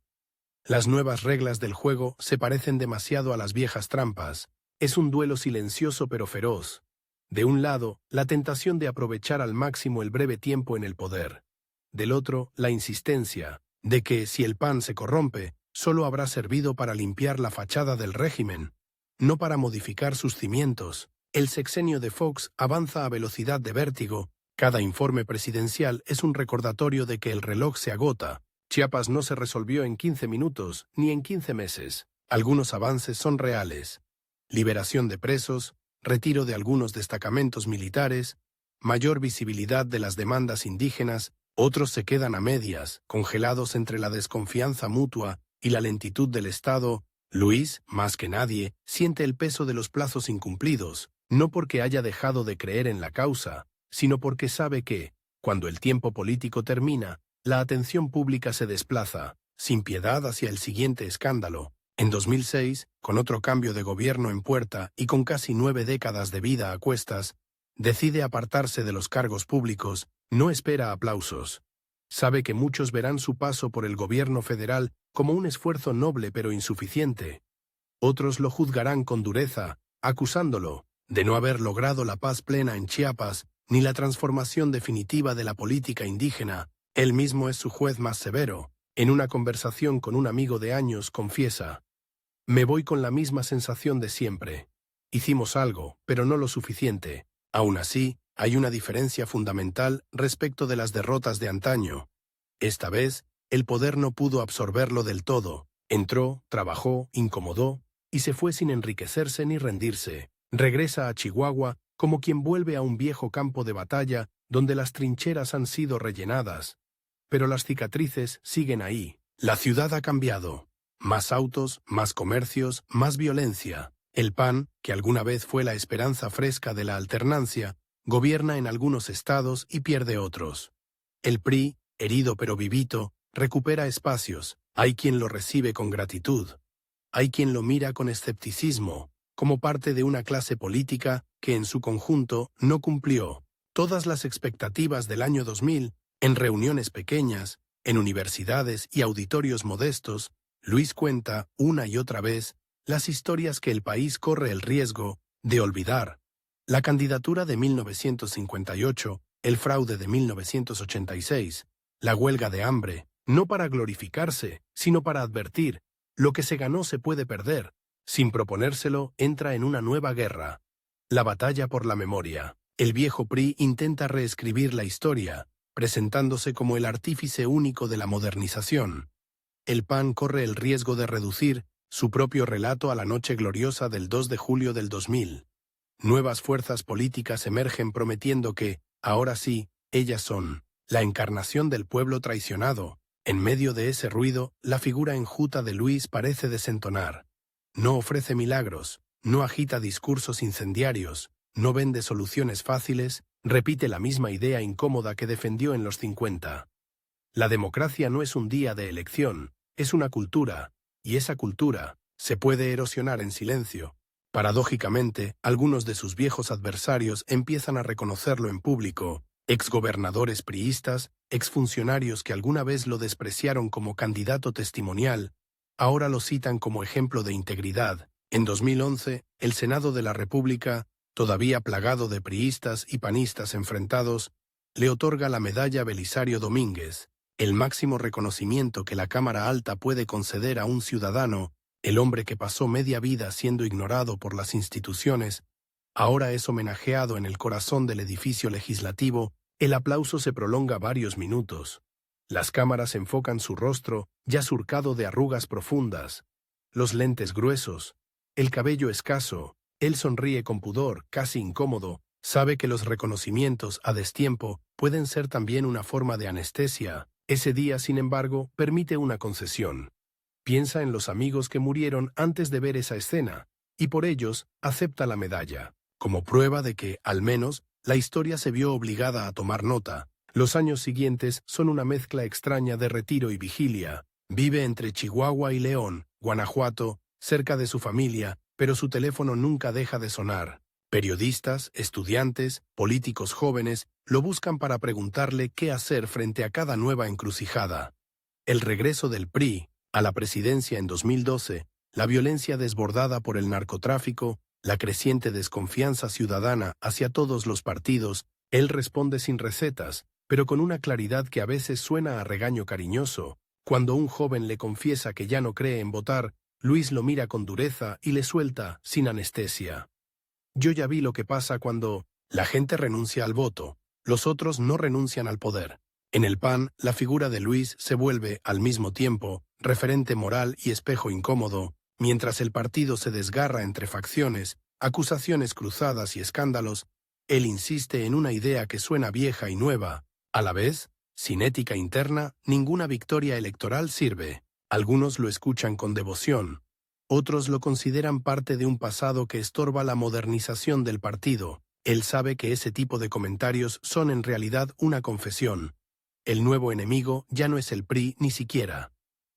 S1: Las nuevas reglas del juego se parecen demasiado a las viejas trampas. Es un duelo silencioso pero feroz. De un lado, la tentación de aprovechar al máximo el breve tiempo en el poder. Del otro, la insistencia de que, si el PAN se corrompe, solo habrá servido para limpiar la fachada del régimen, no para modificar sus cimientos. El sexenio de Fox avanza a velocidad de vértigo. Cada informe presidencial es un recordatorio de que el reloj se agota. Chiapas no se resolvió en 15 minutos, ni en 15 meses. Algunos avances son reales. Liberación de presos, retiro de algunos destacamentos militares, mayor visibilidad de las demandas indígenas. Otros se quedan a medias, congelados entre la desconfianza mutua y la lentitud del Estado. Luis, más que nadie, siente el peso de los plazos incumplidos, no porque haya dejado de creer en la causa, sino porque sabe que, cuando el tiempo político termina, la atención pública se desplaza, sin piedad, hacia el siguiente escándalo. En 2006, con otro cambio de gobierno en puerta y con casi 9 décadas de vida a cuestas, decide apartarse de los cargos públicos. No espera aplausos. Sabe que muchos verán su paso por el gobierno federal como un esfuerzo noble pero insuficiente. Otros lo juzgarán con dureza, acusándolo de no haber logrado la paz plena en Chiapas ni la transformación definitiva de la política indígena. Él mismo es su juez más severo. En una conversación con un amigo de años confiesa: «Me voy con la misma sensación de siempre. Hicimos algo, pero no lo suficiente. Aún así, hay una diferencia fundamental respecto de las derrotas de antaño. Esta vez, el poder no pudo absorberlo del todo. Entró, trabajó, incomodó, y se fue sin enriquecerse ni rendirse. Regresa a Chihuahua como quien vuelve a un viejo campo de batalla donde las trincheras han sido rellenadas. Pero las cicatrices siguen ahí. La ciudad ha cambiado. Más autos, más comercios, más violencia. El PAN, que alguna vez fue la esperanza fresca de la alternancia, gobierna en algunos estados y pierde otros. El PRI, herido pero vivito, recupera espacios. Hay quien lo recibe con gratitud. Hay quien lo mira con escepticismo, como parte de una clase política que en su conjunto no cumplió todas las expectativas del año 2000. En reuniones pequeñas, en universidades y auditorios modestos, Luis cuenta una y otra vez las historias que el país corre el riesgo de olvidar. La candidatura de 1958, el fraude de 1986, la huelga de hambre, no para glorificarse, sino para advertir: lo que se ganó se puede perder. Sin proponérselo, entra en una nueva guerra. La batalla por la memoria. El viejo PRI intenta reescribir la historia, presentándose como el artífice único de la modernización. El PAN corre el riesgo de reducir su propio relato a la noche gloriosa del 2 de julio del 2000. Nuevas fuerzas políticas emergen prometiendo que, ahora sí, ellas son la encarnación del pueblo traicionado. En medio de ese ruido, la figura enjuta de Luis parece desentonar. No ofrece milagros, no agita discursos incendiarios, no vende soluciones fáciles, repite la misma idea incómoda que defendió en los 50. La democracia no es un día de elección, es una cultura, y esa cultura se puede erosionar en silencio. Paradójicamente, algunos de sus viejos adversarios empiezan a reconocerlo en público. Exgobernadores priistas, exfuncionarios que alguna vez lo despreciaron como candidato testimonial, ahora lo citan como ejemplo de integridad. En 2011, el Senado de la República, todavía plagado de priistas y panistas enfrentados, le otorga la medalla Belisario Domínguez, el máximo reconocimiento que la Cámara Alta puede conceder a un ciudadano. El hombre que pasó media vida siendo ignorado por las instituciones, ahora es homenajeado en el corazón del edificio legislativo. El aplauso se prolonga varios minutos. Las cámaras enfocan su rostro, ya surcado de arrugas profundas. Los lentes gruesos, el cabello escaso. Él sonríe con pudor, casi incómodo. Sabe que los reconocimientos a destiempo pueden ser también una forma de anestesia. Ese día, sin embargo, permite una concesión. Piensa en los amigos que murieron antes de ver esa escena, y por ellos acepta la medalla, como prueba de que, al menos, la historia se vio obligada a tomar nota. Los años siguientes son una mezcla extraña de retiro y vigilia. Vive entre Chihuahua y León, Guanajuato, cerca de su familia, pero su teléfono nunca deja de sonar. Periodistas, estudiantes, políticos jóvenes lo buscan para preguntarle qué hacer frente a cada nueva encrucijada. El regreso del PRI a la presidencia en 2012, la violencia desbordada por el narcotráfico, la creciente desconfianza ciudadana hacia todos los partidos, él responde sin recetas, pero con una claridad que a veces suena a regaño cariñoso. Cuando un joven le confiesa que ya no cree en votar, Luis lo mira con dureza y le suelta, sin anestesia: yo ya vi lo que pasa cuando la gente renuncia al voto, los otros no renuncian al poder. En el PAN, la figura de Luis se vuelve, al mismo tiempo, referente moral y espejo incómodo, mientras el partido se desgarra entre facciones, acusaciones cruzadas y escándalos. Él insiste en una idea que suena vieja y nueva. A la vez, sin ética interna, ninguna victoria electoral sirve. Algunos lo escuchan con devoción. Otros lo consideran parte de un pasado que estorba la modernización del partido. Él sabe que ese tipo de comentarios son en realidad una confesión. El nuevo enemigo ya no es el PRI ni siquiera.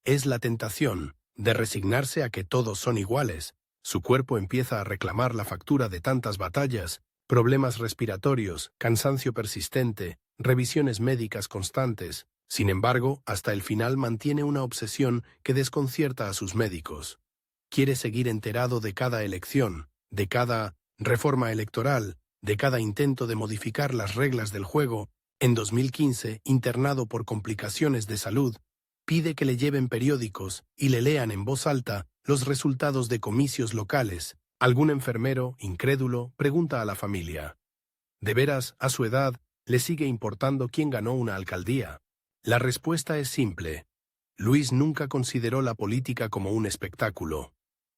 S1: Es la tentación de resignarse a que todos son iguales. Su cuerpo empieza a reclamar la factura de tantas batallas, problemas respiratorios, cansancio persistente, revisiones médicas constantes. Sin embargo, hasta el final mantiene una obsesión que desconcierta a sus médicos. Quiere seguir enterado de cada elección, de cada reforma electoral, de cada intento de modificar las reglas del juego. En 2015, internado por complicaciones de salud, pide que le lleven periódicos y le lean en voz alta los resultados de comicios locales. Algún enfermero, incrédulo, pregunta a la familia: ¿de veras, a su edad, le sigue importando quién ganó una alcaldía? La respuesta es simple: Luis nunca consideró la política como un espectáculo.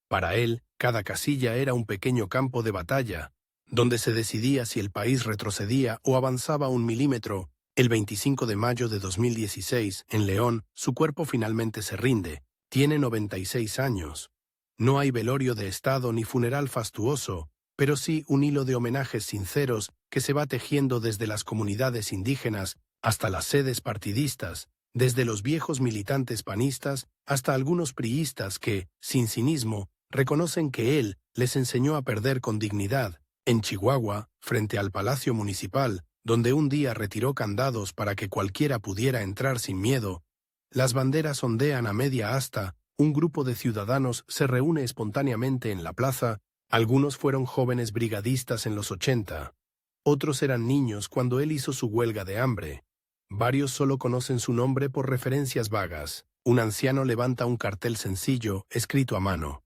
S1: Para él, cada casilla era un pequeño campo de batalla, donde se decidía si el país retrocedía o avanzaba un milímetro. El 25 de mayo de 2016, en León, su cuerpo finalmente se rinde. Tiene 96 años. No hay velorio de Estado ni funeral fastuoso, pero sí un hilo de homenajes sinceros que se va tejiendo desde las comunidades indígenas hasta las sedes partidistas, desde los viejos militantes panistas hasta algunos priistas que, sin cinismo, reconocen que él les enseñó a perder con dignidad. En Chihuahua, frente al Palacio Municipal, donde un día retiró candados para que cualquiera pudiera entrar sin miedo, las banderas ondean a media asta. Un grupo de ciudadanos se reúne espontáneamente en la plaza. Algunos fueron jóvenes brigadistas en los 80. Otros eran niños cuando él hizo su huelga de hambre. Varios solo conocen su nombre por referencias vagas. Un anciano levanta un cartel sencillo, escrito a mano: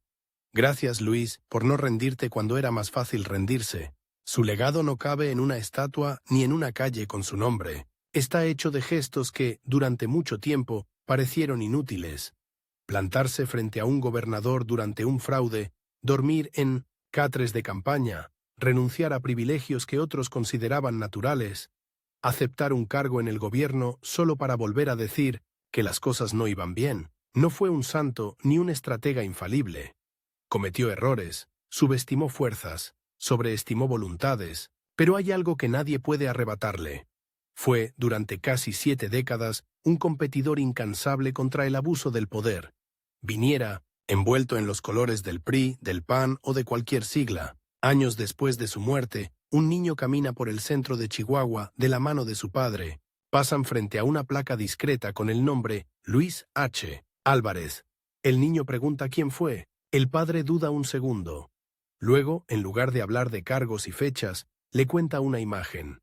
S1: gracias, Luis, por no rendirte cuando era más fácil rendirse. Su legado no cabe en una estatua ni en una calle con su nombre. Está hecho de gestos que, durante mucho tiempo, parecieron inútiles. Plantarse frente a un gobernador durante un fraude, dormir en catres de campaña, renunciar a privilegios que otros consideraban naturales, aceptar un cargo en el gobierno solo para volver a decir que las cosas no iban bien. No fue un santo ni un estratega infalible. Cometió errores, subestimó fuerzas, sobreestimó voluntades, pero hay algo que nadie puede arrebatarle. Fue, durante casi 7 décadas, un competidor incansable contra el abuso del poder. Viniera, envuelto en los colores del PRI, del PAN o de cualquier sigla. Años después de su muerte, un niño camina por el centro de Chihuahua de la mano de su padre. Pasan frente a una placa discreta con el nombre Luis H. Álvarez. El niño pregunta quién fue. El padre duda un segundo. Luego, en lugar de hablar de cargos y fechas, le cuenta una imagen.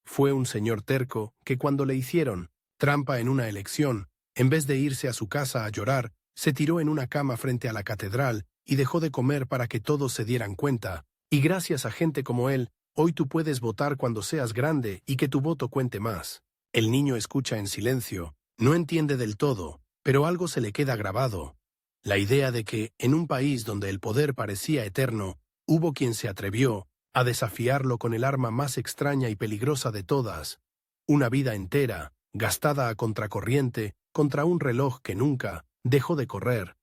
S1: Fue un señor terco que cuando le hicieron trampa en una elección, en vez de irse a su casa a llorar, se tiró en una cama frente a la catedral y dejó de comer para que todos se dieran cuenta. Y gracias a gente como él, hoy tú puedes votar cuando seas grande y que tu voto cuente más. El niño escucha en silencio, no entiende del todo, pero algo se le queda grabado. La idea de que, en un país donde el poder parecía eterno, hubo quien se atrevió a desafiarlo con el arma más extraña y peligrosa de todas, una vida entera, gastada a contracorriente, contra un reloj que nunca dejó de correr,